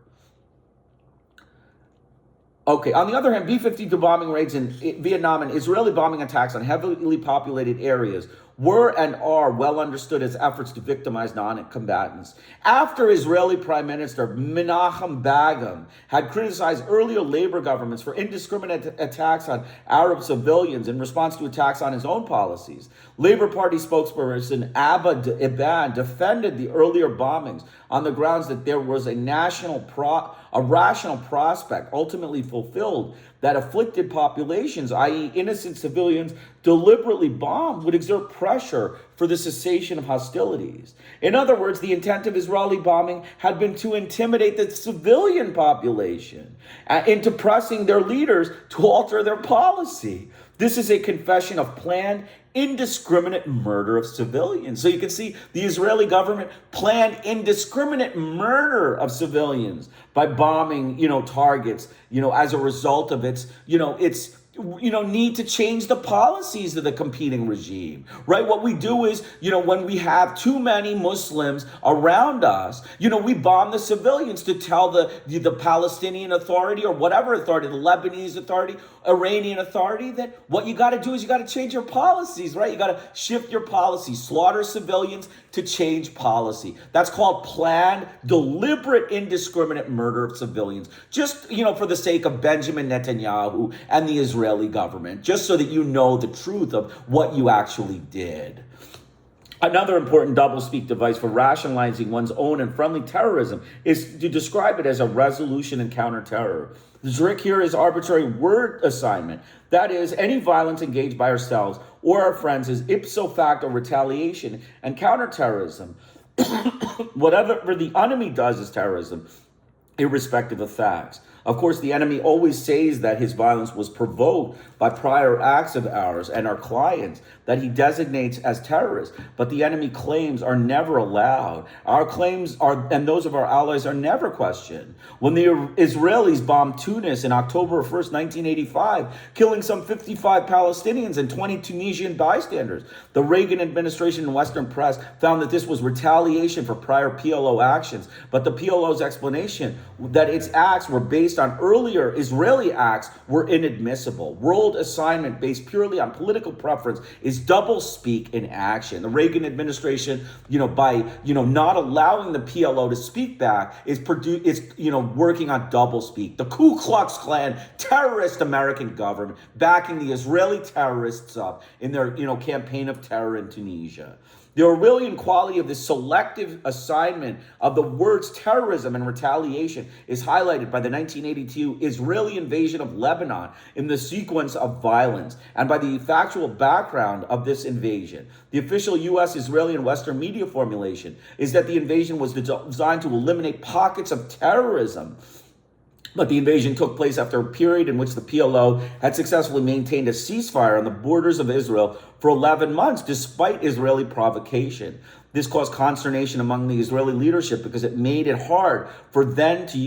Okay, on the other hand, B-52 bombing raids in Vietnam and Israeli bombing attacks on heavily populated areas were and are well understood as efforts to victimize non-combatants. After Israeli Prime Minister Menachem Begin had criticized earlier labor governments for indiscriminate attacks on Arab civilians in response to attacks on his own policies, Labor Party spokesperson Abba Eban defended the earlier bombings on the grounds that there was a rational prospect ultimately fulfilled that afflicted populations, i.e. innocent civilians deliberately bombed, would exert pressure for the cessation of hostilities. In other words, the intent of Israeli bombing had been to intimidate the civilian population into pressing their leaders to alter their policy. This is a confession of planned, indiscriminate murder of civilians. So you can see the Israeli government planned indiscriminate murder of civilians by bombing, targets, as a result of its need to change the policies of the competing regime, right? What we do is, when we have too many Muslims around us, we bomb the civilians to tell the Palestinian Authority or whatever authority, the Lebanese Authority, Iranian Authority, that what you got to do is you got to change your policies, right? You got to shift your policies, slaughter civilians to change policy. That's called planned, deliberate, indiscriminate murder of civilians, just, for the sake of Benjamin Netanyahu and the Israeli government, just so that you know the truth of what you actually did. Another important doublespeak device for rationalizing one's own and friendly terrorism is to describe it as a resolution and counterterror. The trick here is arbitrary word assignment. That is, any violence engaged by ourselves or our friends is ipso facto retaliation and counterterrorism. Whatever the enemy does is terrorism, irrespective of facts. Of course, the enemy always says that his violence was provoked by prior acts of ours and our clients that he designates as terrorists, but the enemy claims are never allowed. Our claims and those of our allies are never questioned. When the Israelis bombed Tunis in October 1st, 1985, killing some 55 Palestinians and 20 Tunisian bystanders, the Reagan administration and Western press found that this was retaliation for prior PLO actions, but the PLO's explanation that its acts were based on earlier Israeli acts were inadmissible. World assignment based purely on political preference is doublespeak in action. The Reagan administration, by not allowing the PLO to speak back, is working on doublespeak. The Ku Klux Klan, terrorist American government, backing the Israeli terrorists up in their campaign of terror in Tunisia. The Orwellian quality of this selective assignment of the words terrorism and retaliation is highlighted by the 1982 Israeli invasion of Lebanon in the sequence of violence and by the factual background of this invasion. The official U.S., Israeli, and Western media formulation is that the invasion was designed to eliminate pockets of terrorism. But the invasion took place after a period in which the PLO had successfully maintained a ceasefire on the borders of Israel for 11 months, despite Israeli provocation. This caused consternation among the Israeli leadership because it made it hard for them to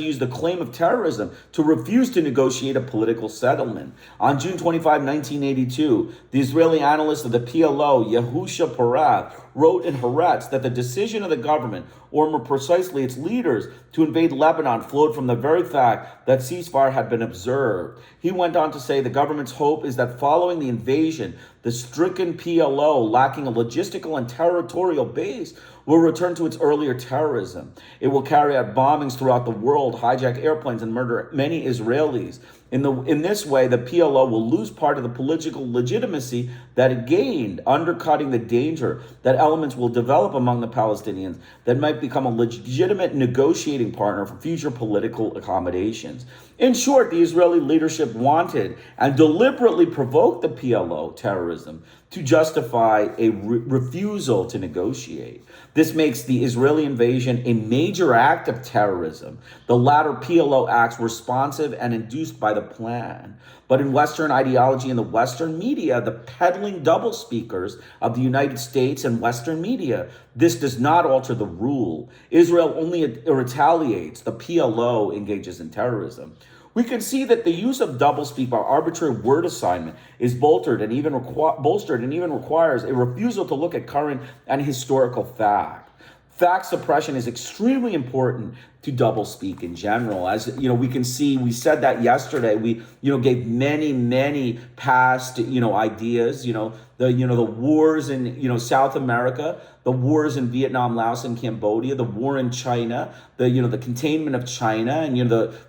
use the claim of terrorism to refuse to negotiate a political settlement. On June 25, 1982, the Israeli analyst of the PLO, Yehusha Porat, wrote in Haaretz that the decision of the government, or more precisely its leaders, to invade Lebanon flowed from the very fact that ceasefire had been observed. He went on to say the government's hope is that following the invasion, the stricken PLO, lacking a logistical and territorial base, will return to its earlier terrorism. It will carry out bombings throughout the world, hijack airplanes, and murder many Israelis. In this way, the PLO will lose part of the political legitimacy that it gained, undercutting the danger that elements will develop among the Palestinians that might become a legitimate negotiating partner for future political accommodations. In short, the Israeli leadership wanted and deliberately provoked the PLO terrorism to justify a refusal to negotiate. This makes the Israeli invasion a major act of terrorism. The latter PLO acts responsive and induced by the plan. But in Western ideology and the Western media, the peddling double speakers of the United States and Western media, this does not alter the rule. Israel only retaliates. The PLO engages in terrorism. We can see that the use of doublespeak by arbitrary word assignment is bolstered and even requires a refusal to look at current and historical fact. Fact suppression is extremely important to doublespeak in general. As we can see, we said that yesterday. We gave many past ideas. The wars in South America, the wars in Vietnam, Laos, and Cambodia, the war in China, the containment of China, and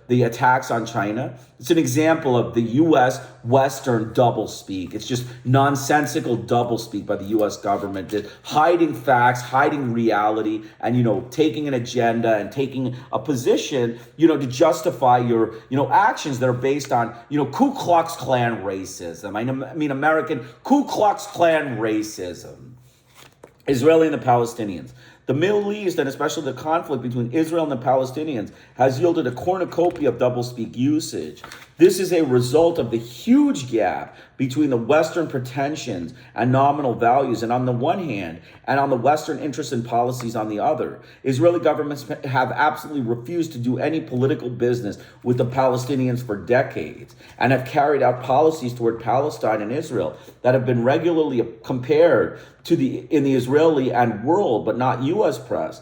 the attacks on China. It's an example of the U.S. Western doublespeak. It's just nonsensical doublespeak by the U.S. government, hiding facts, hiding reality, and taking an agenda and taking a position, to justify your, actions that are based on, Ku Klux Klan racism. I mean, American Ku Klux Klan racism. Israeli and the Palestinians. The Middle East, and especially the conflict between Israel and the Palestinians, has yielded a cornucopia of doublespeak usage. This is a result of the huge gap between the Western pretensions and nominal values and on the one hand, and on the Western interests and policies on the other. Israeli governments have absolutely refused to do any political business with the Palestinians for decades and have carried out policies toward Palestine and Israel that have been regularly compared in the Israeli and world, but not U.S. press,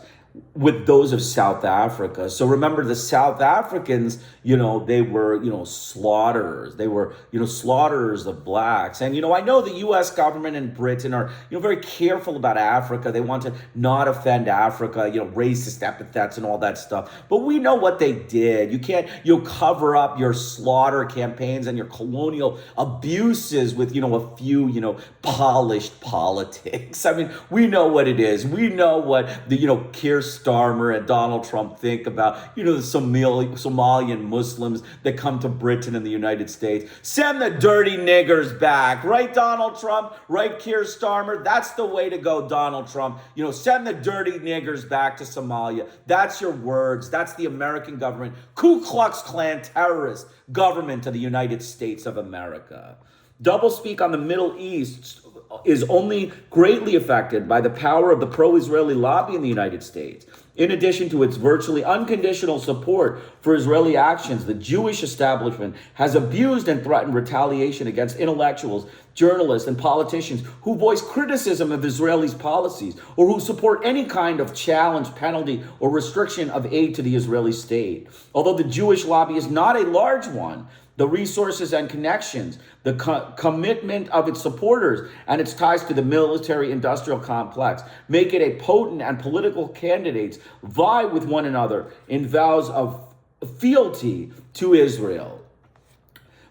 with those of South Africa. So remember, the South Africans, they were, slaughterers. They were, slaughterers of blacks. And, I know the U.S. government and Britain are, very careful about Africa. They want to not offend Africa, racist epithets and all that stuff. But we know what they did. You can't, cover up your slaughter campaigns and your colonial abuses with, a few, polished politics. I mean, we know what it is. We know what the, Keir Starmer and Donald Trump think about, the Somalian Muslims that come to Britain and the United States. Send the dirty niggers back, right, Donald Trump? Right, Keir Starmer? That's the way to go, Donald Trump. Send the dirty niggers back to Somalia. That's your words. That's the American government. Ku Klux Klan terrorist government of the United States of America. Doublespeak on the Middle East is only greatly affected by the power of the pro-Israeli lobby in the United States. In addition to its virtually unconditional support for Israeli actions, the Jewish establishment has abused and threatened retaliation against intellectuals, journalists, and politicians who voice criticism of Israelis' policies or who support any kind of challenge, penalty, or restriction of aid to the Israeli state. Although the Jewish lobby is not a large one, the resources and connections, the commitment of its supporters, and its ties to the military-industrial complex make it a potent and political candidates vie with one another in vows of fealty to Israel.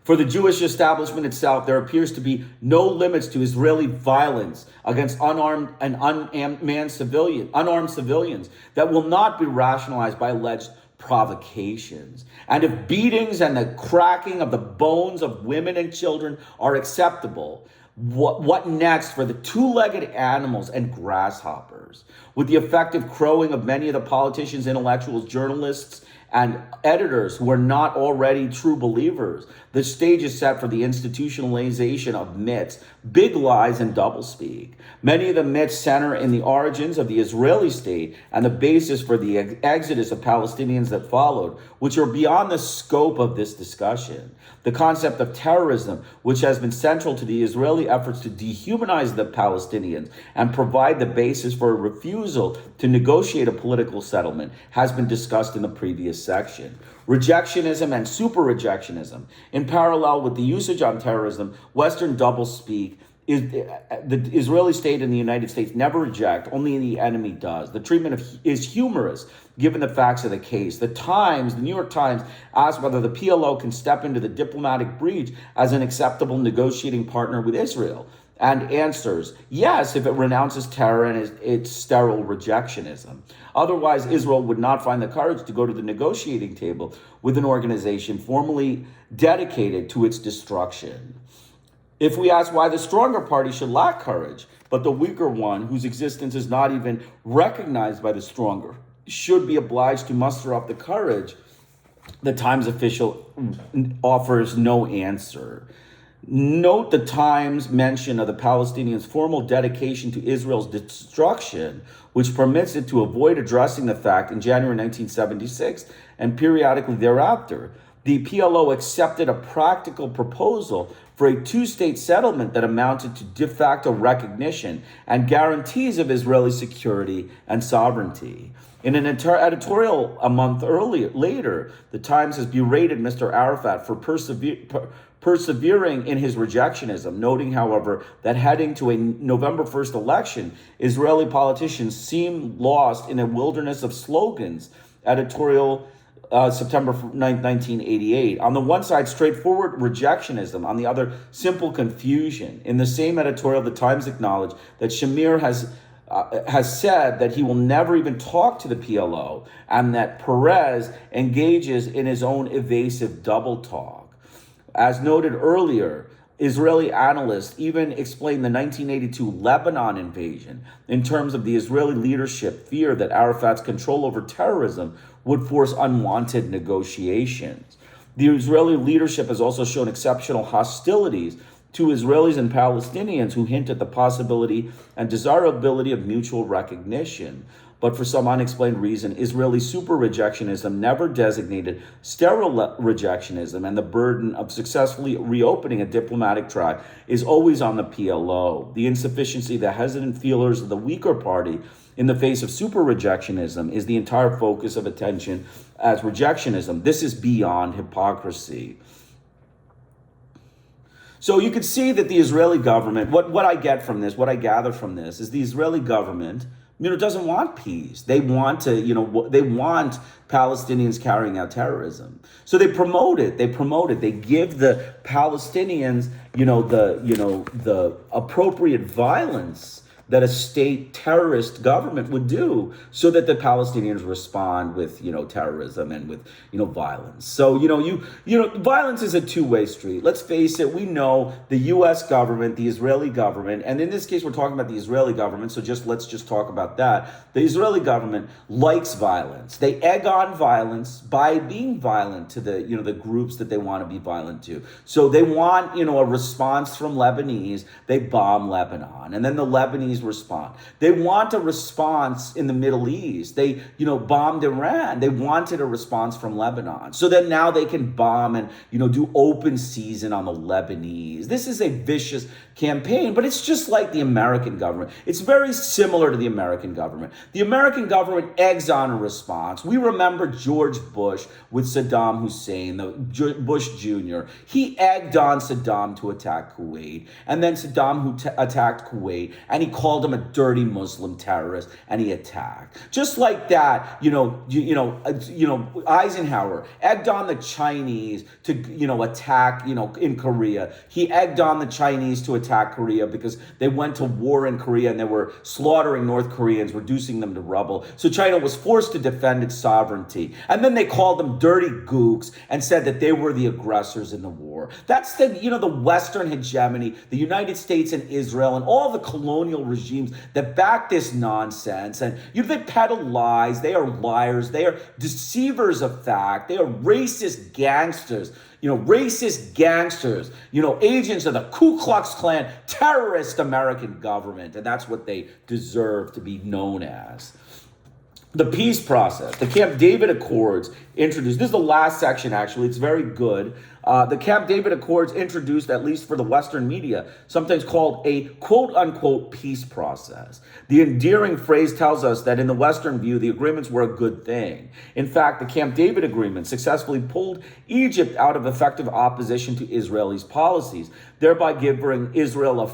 For the Jewish establishment itself, there appears to be no limits to Israeli violence against unarmed and unarmed civilians that will not be rationalized by alleged provocations. And if beatings and the cracking of the bones of women and children are acceptable, what next for the two-legged animals and grasshoppers? With the effective crowing of many of the politicians, intellectuals, journalists, and editors who are not already true believers, the stage is set for the institutionalization of myths, big lies, and doublespeak. Many of the myths center in the origins of the Israeli state and the basis for the exodus of Palestinians that followed, which are beyond the scope of this discussion. The concept of terrorism, which has been central to the Israeli efforts to dehumanize the Palestinians and provide the basis for a refusal to negotiate a political settlement, has been discussed in the previous section. Rejectionism and super-rejectionism. In parallel with the usage on terrorism, Western doublespeak is the Israeli state and the United States never reject, only the enemy does. The treatment is humorous, given the facts of the case. The New York Times, asked whether the PLO can step into the diplomatic breach as an acceptable negotiating partner with Israel, and answers, yes, if it renounces terror and its sterile rejectionism. Otherwise, Israel would not find the courage to go to the negotiating table with an organization formally dedicated to its destruction. If we ask why the stronger party should lack courage, but the weaker one, whose existence is not even recognized by the stronger, should be obliged to muster up the courage, the Times official offers no answer. Note the Times mention of the Palestinians' formal dedication to Israel's destruction, which permits it to avoid addressing the fact in January 1976 and periodically thereafter. The PLO accepted a practical proposal for a two-state settlement that amounted to de facto recognition and guarantees of Israeli security and sovereignty. In an editorial a month later, the Times has berated Mr. Arafat for persevering in his rejectionism, noting, however, that heading to a November 1st election, Israeli politicians seem lost in a wilderness of slogans. Editorial September 9th, 1988. On the one side, straightforward rejectionism. On the other, simple confusion. In the same editorial, the Times acknowledged that Shamir has said that he will never even talk to the PLO, and that Perez engages in his own evasive double talk. As noted earlier, Israeli analysts even explained the 1982 Lebanon invasion in terms of the Israeli leadership fear that Arafat's control over terrorism would force unwanted negotiations. The Israeli leadership has also shown exceptional hostilities to Israelis and Palestinians who hint at the possibility and desirability of mutual recognition. But for some unexplained reason, Israeli super-rejectionism never designated sterile rejectionism, and the burden of successfully reopening a diplomatic track is always on the PLO. The insufficiency, the hesitant feelers of the weaker party in the face of super-rejectionism is the entire focus of attention as rejectionism. This is beyond hypocrisy. So you can see that the Israeli government, what I gather from this is the Israeli government, doesn't want peace. They want they want Palestinians carrying out terrorism. So they promote it. They give the Palestinians, the appropriate violence that a state terrorist government would do, so that the Palestinians respond with, terrorism and with, violence. So, violence is a two-way street. Let's face it. We know the U.S. government, the Israeli government, and in this case, we're talking about the Israeli government. So let's just talk about that. The Israeli government likes violence. They egg on violence by being violent to the groups that they want to be violent to. So they want, a response from Lebanese. They bomb Lebanon, and then the Lebanese respond. They want a response in the Middle East. They, bombed Iran. They wanted a response from Lebanon. So then now they can bomb and, do open season on the Lebanese. This is a vicious campaign, but it's just like the American government. It's very similar to the American government. The American government eggs on a response. We remember George Bush with Saddam Hussein, the Bush Jr. He egged on Saddam to attack Kuwait, and then Saddam attacked Kuwait, and he called him a dirty Muslim terrorist, and he attacked. Just like that, Eisenhower egged on the Chinese to, attack, in Korea. He egged on the Chinese to attack Korea because they went to war in Korea and they were slaughtering North Koreans, reducing them to rubble. So China was forced to defend its sovereignty. And then they called them dirty gooks and said that they were the aggressors in the war. That's the Western hegemony, the United States and Israel and all the colonial regimes that back this nonsense. And they peddle lies. They are liars. They are deceivers of fact. They are racist gangsters. Agents of the Ku Klux Klan, terrorist American government. And that's what they deserve to be known as. The peace process, the Camp David Accords introduced, this is the last section actually, it's very good. The Camp David Accords introduced, at least for the Western media, sometimes called a quote-unquote peace process. The endearing phrase tells us that in the Western view, the agreements were a good thing. In fact, the Camp David Agreement successfully pulled Egypt out of effective opposition to Israelis' policies, thereby giving Israel a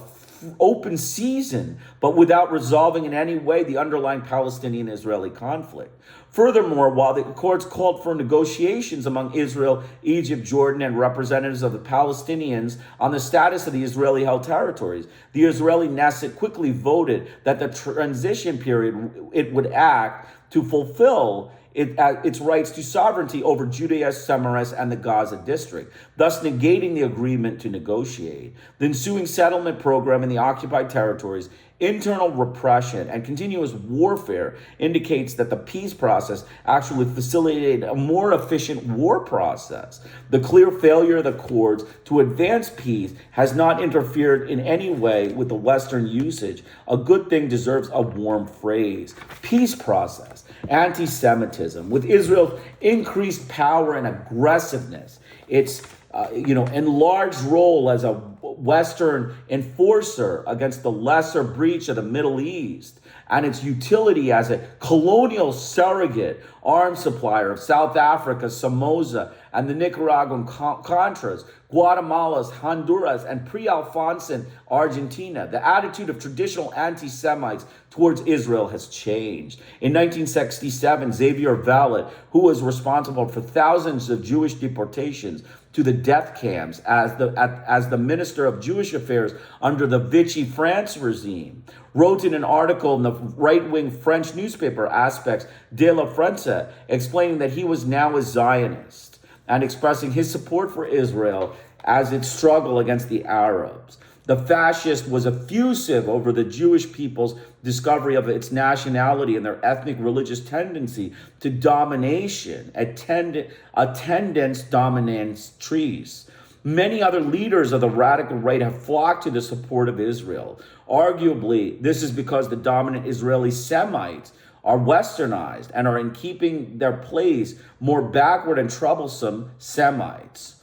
open season, but without resolving in any way the underlying Palestinian-Israeli conflict. Furthermore, while the Accords called for negotiations among Israel, Egypt, Jordan, and representatives of the Palestinians on the status of the Israeli-held territories, the Israeli Knesset quickly voted that the transition period it would act to fulfill its rights to sovereignty over Judea, Samaria, and the Gaza district, thus negating the agreement to negotiate. The ensuing settlement program in the occupied territories, internal repression, and continuous warfare indicates that the peace process actually facilitated a more efficient war process. The clear failure of the Accords to advance peace has not interfered in any way with the Western usage. A good thing deserves a warm phrase. Peace process. Anti-Semitism. With Israel's increased power and aggressiveness, its enlarged role as a Western enforcer against the lesser breach of the Middle East, and its utility as a colonial surrogate arms supplier of South Africa, Somoza, and the Nicaraguan Contras, Guatemala's, Honduras, and pre-Alfonsin Argentina. The attitude of traditional anti-Semites towards Israel has changed. In 1967, Xavier Vallet, who was responsible for thousands of Jewish deportations to the death camps as the Minister of Jewish Affairs under the Vichy France regime, wrote in an article in the right-wing French newspaper Aspects de la France, explaining that he was now a Zionist and expressing his support for Israel as its struggle against the Arabs. The fascist was effusive over the Jewish people's discovery of its nationality and their ethnic religious tendency to domination, a tendence dominatrix. Many other leaders of the radical right have flocked to the support of Israel. Arguably, this is because the dominant Israeli Semites are westernized and are in keeping their place more backward and troublesome Semites.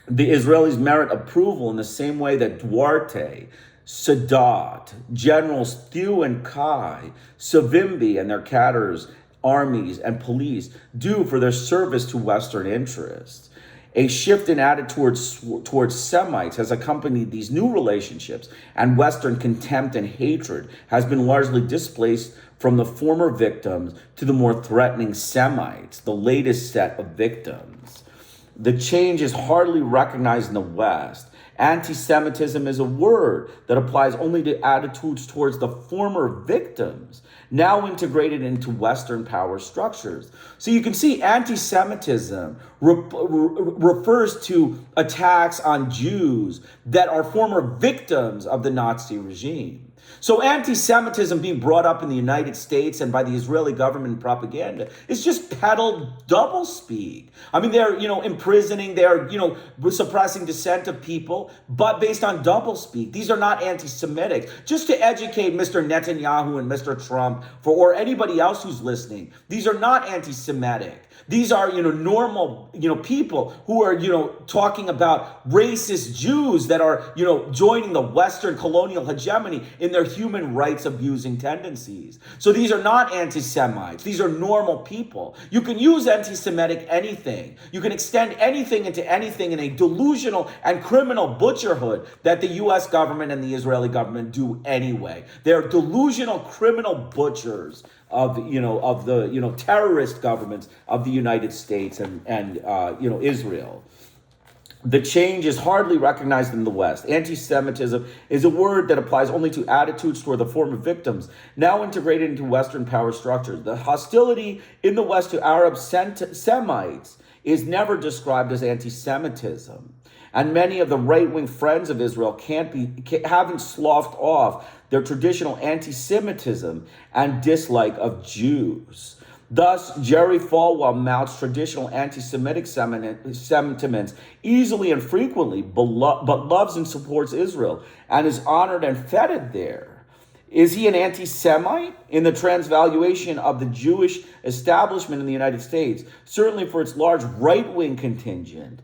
The Israelis merit approval in the same way that Duarte, Sadat, Generals Thieu and Kai, Savimbi and their cadres, armies, and police do for their service to Western interests. A shift in attitude towards Semites has accompanied these new relationships, and Western contempt and hatred has been largely displaced from the former victims to the more threatening Semites, the latest set of victims. The change is hardly recognized in the West. Anti-Semitism is a word that applies only to attitudes towards the former victims, now integrated into Western power structures. So you can see anti-Semitism refers to attacks on Jews that are former victims of the Nazi regime. So anti-Semitism being brought up in the United States and by the Israeli government propaganda is just peddled doublespeak. I mean, they're, imprisoning, they're, suppressing dissent of people, but based on doublespeak. These are not anti-Semitic. Just to educate Mr. Netanyahu and Mr. Trump or anybody else who's listening, these are not anti-Semitic. These are, normal, people who are, talking about racist Jews that are, joining the Western colonial hegemony in in their human rights abusing tendencies. So these are not anti-Semites. These are normal people. You can use anti-Semitic anything. You can extend anything into anything in a delusional and criminal butcherhood that the U.S. government and the Israeli government do anyway. They're delusional criminal butchers of the terrorist governments of the United States and Israel. The change is hardly recognized in the West. Anti-Semitism is a word that applies only to attitudes toward the former victims, now integrated into Western power structures. The hostility in the West to Arab Semites is never described as anti-Semitism. And many of the right-wing friends of Israel haven't sloughed off their traditional anti-Semitism and dislike of Jews. Thus, Jerry Falwell mounts traditional anti-Semitic sentiments easily and frequently, but loves and supports Israel and is honored and feted there. Is he an anti-Semite? In the transvaluation of the Jewish establishment in the United States, certainly for its large right-wing contingent,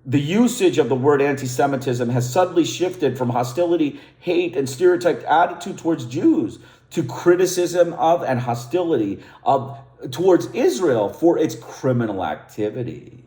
the usage of the word anti-Semitism has suddenly shifted from hostility, hate, and stereotyped attitude towards Jews to criticism of and hostility towards Israel for its criminal activity.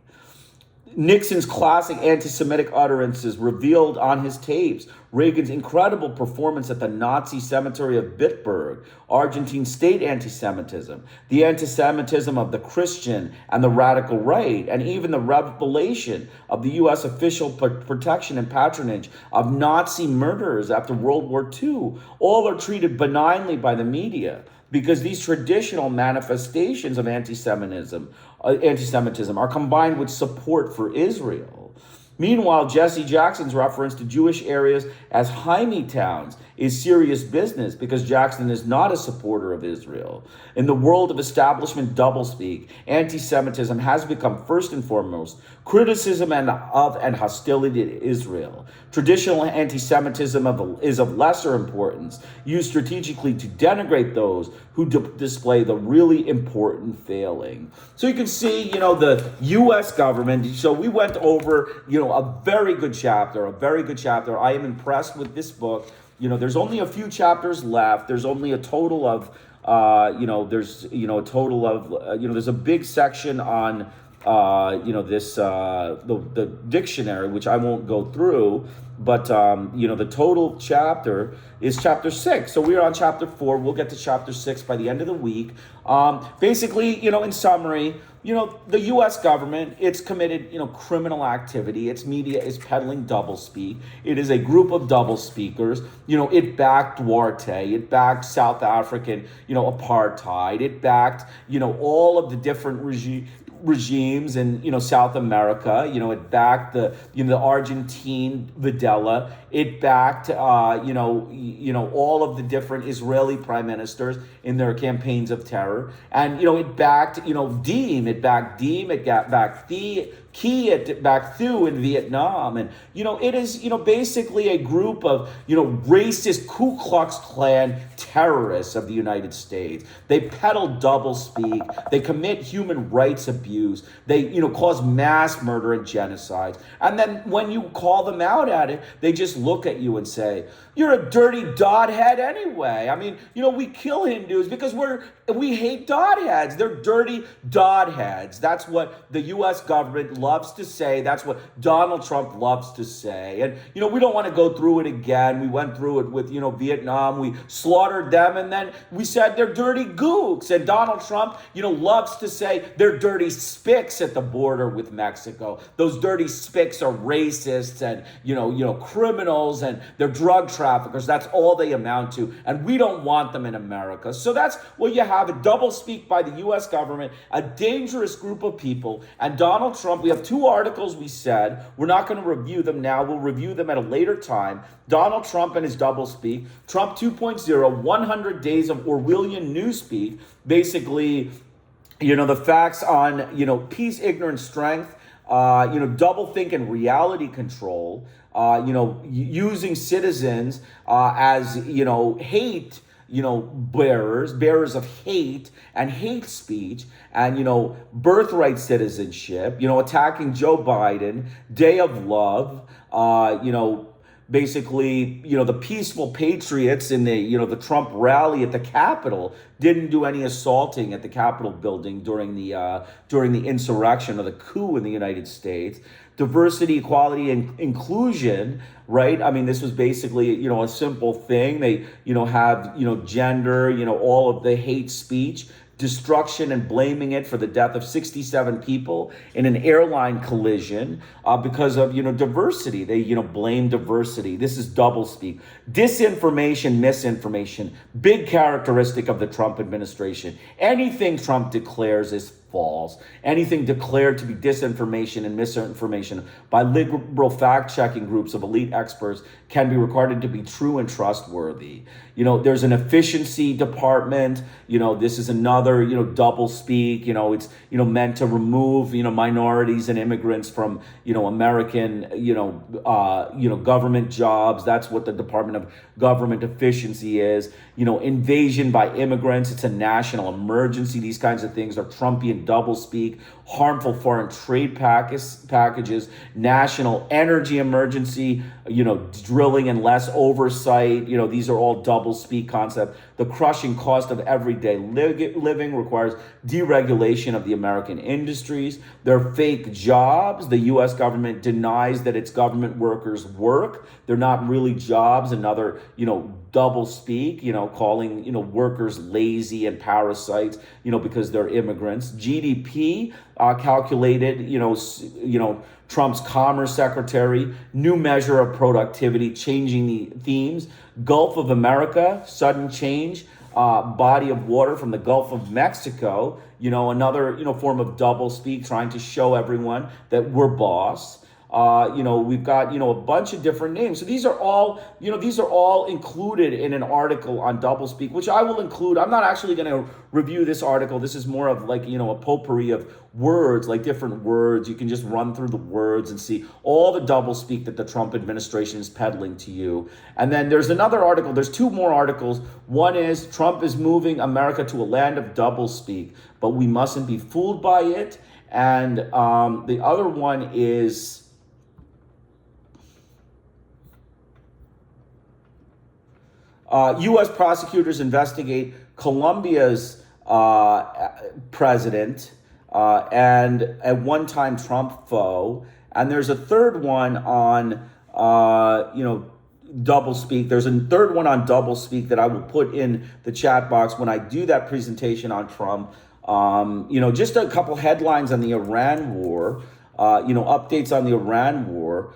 Nixon's classic anti-Semitic utterances revealed on his tapes Reagan's incredible performance at the Nazi cemetery of Bitburg, Argentine state anti-Semitism, the anti-Semitism of the Christian and the radical right, and even the revelation of the U.S. official protection and patronage of Nazi murderers after World War II. All are treated benignly by the media, because these traditional manifestations of anti-Semitism are combined with support for Israel. Meanwhile, Jesse Jackson's reference to Jewish areas as Jaime towns is serious business because Jackson is not a supporter of Israel. In the world of establishment doublespeak, anti-Semitism has become first and foremost criticism of and hostility to Israel. Traditional anti-Semitism is of lesser importance, used strategically to denigrate those who display the really important failing. So you can see, the U.S. government. So we went over, a very good chapter. I am impressed with this book. There's only a few chapters left. There's only a total of, there's a big section on, the dictionary, which I won't go through, but, the total chapter is chapter 6. So we're on chapter 4. We'll get to chapter 6 by the end of the week. Basically, in summary, the U.S. government, it's committed, criminal activity. Its media is peddling doublespeak. It is a group of doublespeakers. It backed Duarte. It backed South African, apartheid. It backed, all of the different regimes in, South America. It backed the Argentine Videla. It backed, all of the different Israeli prime ministers in their campaigns of terror. And, it backed, Diem. It backed Diem. It backed Key. It backed Thu in Vietnam. And, it is, basically a group of, racist Ku Klux Klan terrorists of the United States. They peddle doublespeak. They commit human rights abuse. They, cause mass murder and genocide. And then when you call them out at it, they just look at you and say, you're a dirty dodhead anyway. I mean, we kill Hindus because we hate dodheads. They're dirty dodheads. That's what the U.S. government loves to say. That's what Donald Trump loves to say. And, we don't want to go through it again. We went through it with, Vietnam. We slaughtered them, and then we said they're dirty gooks. And Donald Trump, loves to say they're dirty spics at the border with Mexico. Those dirty spics are racists and, criminals, and they're drug traffickers. That's all they amount to. And we don't want them in America. So that's what you have, a doublespeak by the U.S. government, a dangerous group of people. And Donald Trump, we have 2 articles we said. We're not going to review them now. We'll review them at a later time. Donald Trump and his doublespeak. Trump 2.0, 100 days of Orwellian Newspeak. Basically, the facts on, peace, ignorance, strength, doublethink and reality control, using citizens as, hate, bearers of hate and hate speech and, birthright citizenship, attacking Joe Biden, Day of Love, basically, the peaceful patriots in the Trump rally at the Capitol didn't do any assaulting at the Capitol building during the insurrection or the coup in the United States. Diversity, equality, and inclusion, right? I mean, this was basically, a simple thing. They, have, gender, all of the hate speech, destruction, and blaming it for the death of 67 people in an airline collision because of, diversity. They, blame diversity. This is doublespeak. Disinformation, misinformation, big characteristic of the Trump administration. Anything Trump declares is false. Anything declared to be disinformation and misinformation by liberal fact-checking groups of elite experts can be regarded to be true and trustworthy. There's an efficiency department. This is another, double speak. It's, meant to remove, minorities and immigrants from, American, government jobs. That's what the Department of Government Efficiency is. Invasion by immigrants. It's a national emergency. These kinds of things are Trumpian doublespeak. Harmful foreign trade packages, national energy emergency, drilling and less oversight. These are all doublespeak concepts. The crushing cost of everyday living requires deregulation of the American industries. They're fake jobs. The U.S. government denies that its government workers work. They're not really jobs. Another, double speak, calling, workers lazy and parasites, because they're immigrants. GDP calculated, Trump's Commerce Secretary, new measure of productivity, changing the themes. Gulf of America, sudden change. Body of water from the Gulf of Mexico, another, form of double speak, trying to show everyone that we're boss. We've got, a bunch of different names. So these are all included in an article on doublespeak, which I will include. I'm not actually going to review this article. This is more of like, a potpourri of words, like different words. You can just run through the words and see all the doublespeak that the Trump administration is peddling to you. And then there's another article. There's two more articles. One is Trump is moving America to a land of doublespeak, but we mustn't be fooled by it. And the other one is U.S. prosecutors investigate Colombia's president and a one-time Trump foe. And there's a third one on, doublespeak. There's a third one on doublespeak that I will put in the chat box when I do that presentation on Trump. Just a couple headlines on the Iran war, updates on the Iran war.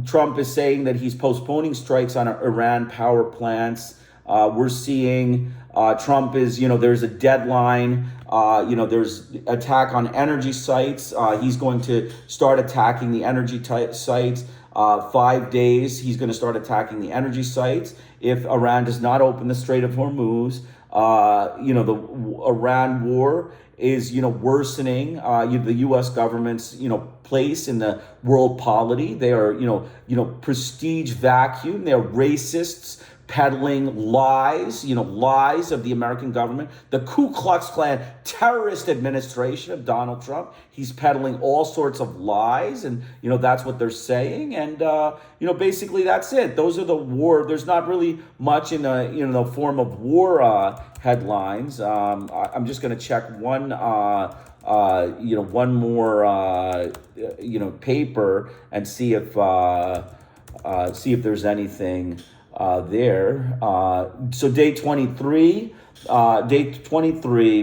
Trump is saying that he's postponing strikes on Iran power plants. We're seeing Trump is, there's a deadline. There's attack on energy sites. He's going to start attacking the energy sites. 5 days, he's going to start attacking the energy sites. If Iran does not open the Strait of Hormuz, the Iran war is, worsening the U.S. government's, place in the world polity. They are, prestige vacuum. They're racists peddling lies, lies of the American government. The Ku Klux Klan terrorist administration of Donald Trump. He's peddling all sorts of lies, and, that's what they're saying. And, basically that's it. Those are the war. There's not really much in the form of war headlines. I'm just going to check one more, paper and see if there's anything there. So day 23,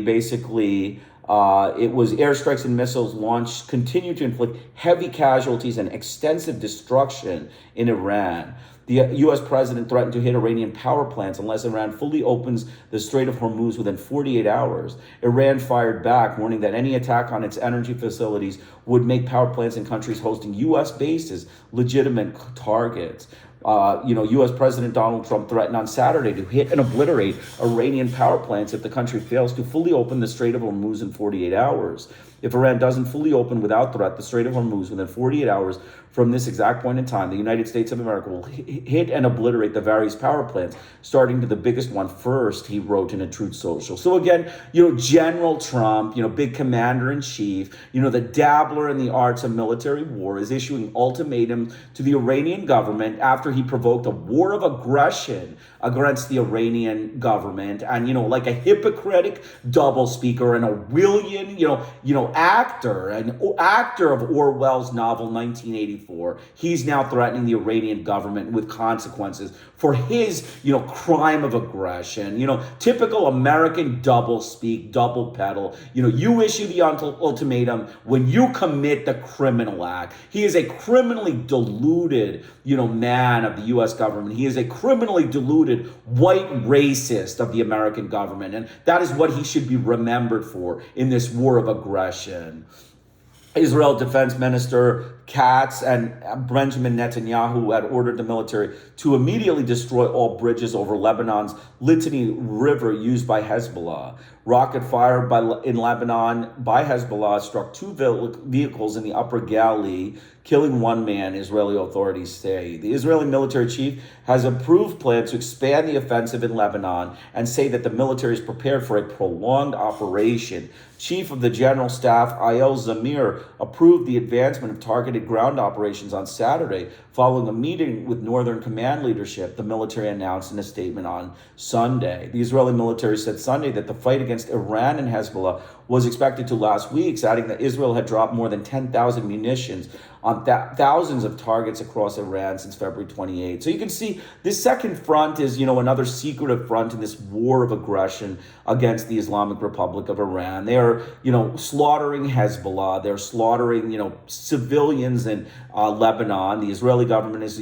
basically, it was airstrikes and missiles launched continue to inflict heavy casualties and extensive destruction in Iran. The U.S. president threatened to hit Iranian power plants unless Iran fully opens the Strait of Hormuz within 48 hours. Iran fired back, warning that any attack on its energy facilities would make power plants in countries hosting U.S. bases legitimate targets. U.S. President Donald Trump threatened on Saturday to hit and obliterate Iranian power plants if the country fails to fully open the Strait of Hormuz in 48 hours. If Iran doesn't fully open without threat the Strait of Hormuz within 48 hours from this exact point in time, the United States of America will hit and obliterate the various power plants, starting to the biggest one first, he wrote in a Truth Social. So again, General Trump, big commander-in-chief, the dabbler in the arts of military war, is issuing ultimatums to the Iranian government after he provoked a war of aggression against the Iranian government, and like a hypocritic doublespeaker and an actor of Orwell's novel 1984. He's now threatening the Iranian government with consequences for his crime of aggression. Typical American doublespeak, double pedal. You issue the ultimatum when you commit the criminal act. He is a criminally deluded man of the U.S. government. He is a criminally deluded white racist of the American government, and that is what he should be remembered for in this war of aggression. Israel Defense Minister Katz and Benjamin Netanyahu had ordered the military to immediately destroy all bridges over Lebanon's Litani River used by Hezbollah. Rocket fire in Lebanon by Hezbollah struck two vehicles in the Upper Galilee, killing one man, Israeli authorities say. The Israeli military chief has approved plans to expand the offensive in Lebanon and say that the military is prepared for a prolonged operation. Chief of the General Staff, Ayel Zamir, approved the advancement of targeted ground operations on Saturday following a meeting with Northern Command leadership, the military announced in a statement on Sunday. The Israeli military said Sunday that the fight against Iran and Hezbollah was expected to last weeks, adding that Israel had dropped more than 10,000 munitions on thousands of targets across Iran since February 28. So you can see this second front is, another secretive front in this war of aggression against the Islamic Republic of Iran. They are, slaughtering Hezbollah. They're slaughtering, civilians in Lebanon. The Israeli government is,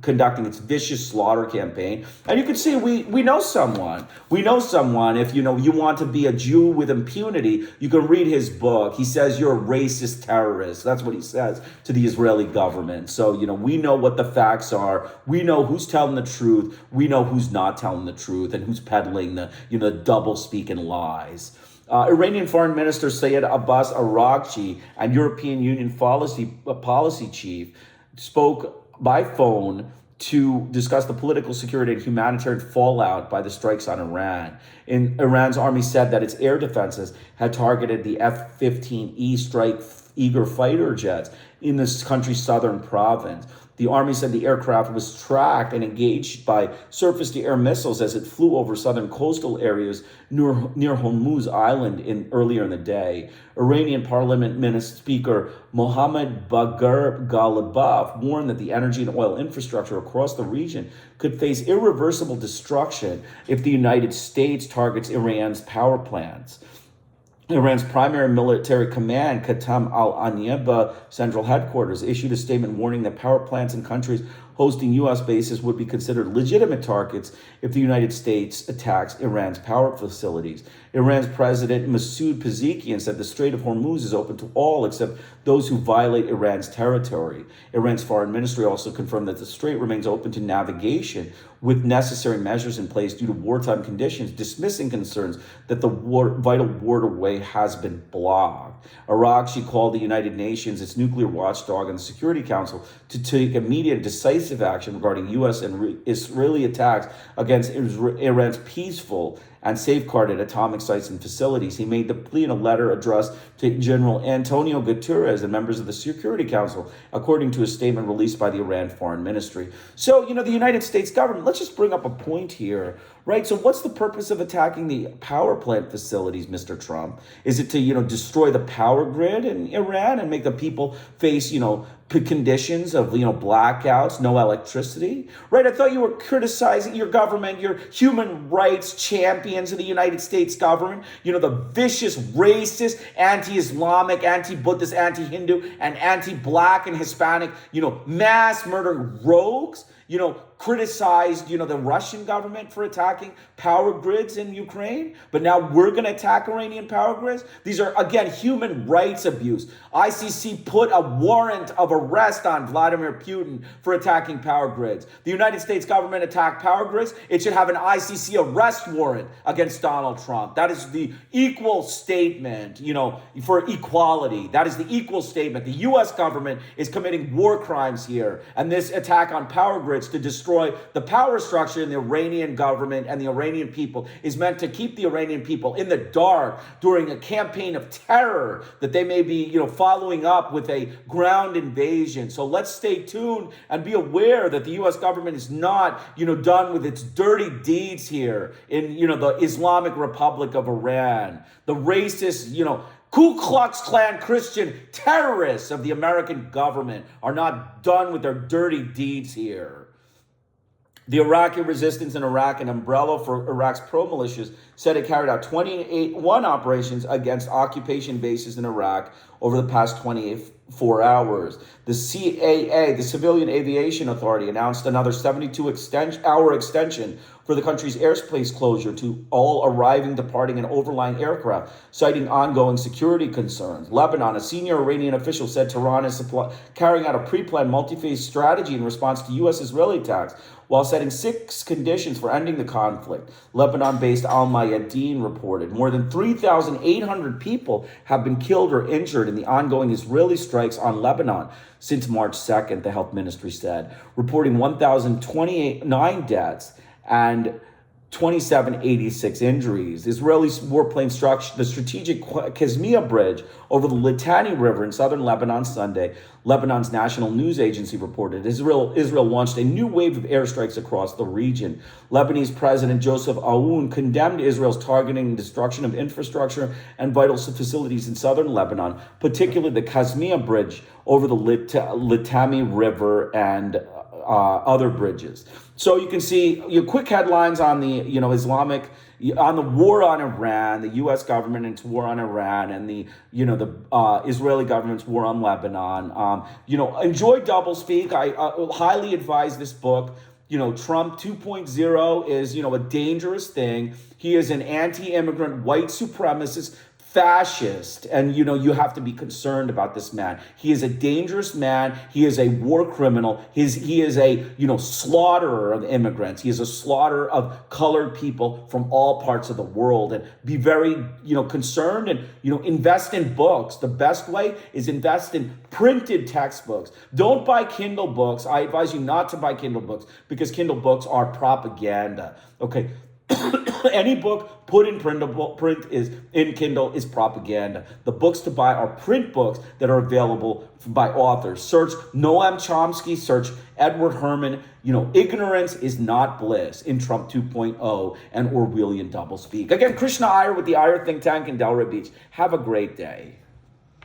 conducting its vicious slaughter campaign. And you can see we know someone. We know someone. If, you want to be a Jew with impunity, you can read his book. He says you're a racist terrorist. That's what he says to the Israeli government. So, we know what the facts are. We know who's telling the truth. We know who's not telling the truth and who's peddling the double speak and lies. Iranian Foreign Minister Sayed Abbas Araghchi and European Union policy chief spoke by phone to discuss the political security and humanitarian fallout by the strikes on Iran. Iran's army said that its air defenses had targeted the F-15E Strike Eagle fighter jets in this country's southern province. The army said the aircraft was tracked and engaged by surface-to-air missiles as it flew over southern coastal areas near Hormuz Island earlier in the day. Iranian Parliament Speaker Mohammad Bagher Ghalibaf warned that the energy and oil infrastructure across the region could face irreversible destruction if the United States targets Iran's power plants. Iran's primary military command, Qatam al-Aniyaba Central Headquarters, issued a statement warning that power plants in countries hosting U.S. bases would be considered legitimate targets if the United States attacks Iran's power facilities. Iran's President Masoud Pezeshkian said the Strait of Hormuz is open to all except those who violate Iran's territory. Iran's foreign ministry also confirmed that the strait remains open to navigation with necessary measures in place due to wartime conditions, dismissing concerns that the vital waterway has been blocked. Araghchi called the United Nations its nuclear watchdog and the Security Council to take immediate decisive action regarding U.S. and Israeli attacks against Iran's peaceful and safeguarded atomic sites and facilities. He made the plea in a letter addressed to General Antonio Guterres and members of the Security Council, according to a statement released by the Iran Foreign Ministry. So, the United States government, let's just bring up a point here, right? So what's the purpose of attacking the power plant facilities, Mr. Trump? Is it to, destroy the power grid in Iran and make the people face, conditions of, blackouts, no electricity, right? I thought you were criticizing your government, your human rights champions of the United States government, the vicious, racist, anti-Islamic, anti-Buddhist, anti-Hindu, and anti-Black and Hispanic, mass murdering rogues, criticized, the Russian government for attacking power grids in Ukraine, but now we're going to attack Iranian power grids. These are, again, human rights abuse. ICC put a warrant of arrest on Vladimir Putin for attacking power grids. The United States government attacked power grids. It should have an ICC arrest warrant against Donald Trump. That is the equal statement, for equality. That is the equal statement. The U.S. government is committing war crimes here, and this attack on power grids to destroy the power structure in the Iranian government and the Iranian people is meant to keep the Iranian people in the dark during a campaign of terror that they may be, following up with a ground invasion. So let's stay tuned and be aware that the U.S. government is not, done with its dirty deeds here in, the Islamic Republic of Iran. The racist, Ku Klux Klan Christian terrorists of the American government are not done with their dirty deeds here. The Iraqi resistance in Iraq, an umbrella for Iraq's pro-militias, said it carried out 21 operations against occupation bases in Iraq over the past 24 hours. The CAA, the Civilian Aviation Authority, announced another 72-hour extension for the country's airspace closure to all arriving, departing, and overlying aircraft, citing ongoing security concerns. Lebanon, a senior Iranian official, said Tehran is carrying out a pre-planned multi-phase strategy in response to U.S.-Israeli attacks, while setting 6 conditions for ending the conflict. Lebanon-based Al Mayadeen reported more than 3,800 people have been killed or injured in the ongoing Israeli strikes on Lebanon since March 2nd, the health ministry said, reporting 1,029 deaths and 2,786 injuries. Israeli warplanes struck the strategic Kazmia Bridge over the Litani River in southern Lebanon Sunday. Lebanon's national news agency reported Israel launched a new wave of airstrikes across the region. Lebanese President Joseph Aoun condemned Israel's targeting and destruction of infrastructure and vital facilities in southern Lebanon, particularly the Kazmia Bridge over the Litani River and other bridges. So you can see quick headlines on the on the war on Iran, the U.S. government and its war on Iran, and the Israeli government's war on Lebanon. Enjoy doublespeak. I highly advise this book. Trump 2.0 is a dangerous thing. He is an anti-immigrant, white supremacist, fascist, and you have to be concerned about this man. He is a dangerous man. He is a war criminal. He is a slaughterer of immigrants. He is a slaughterer of colored people from all parts of the world. And be very concerned and invest in books. The best way is invest in printed textbooks. Don't buy Kindle books. I advise you not to buy Kindle books because Kindle books are propaganda. Okay. Any book put in print is in Kindle is propaganda. The books to buy are print books that are available by authors. Search Noam Chomsky, search Edward Herman. Ignorance is not bliss in Trump 2.0 and Orwellian doublespeak. Again, Krishna Iyer with the Iyer think tank in Delray Beach. Have a great day.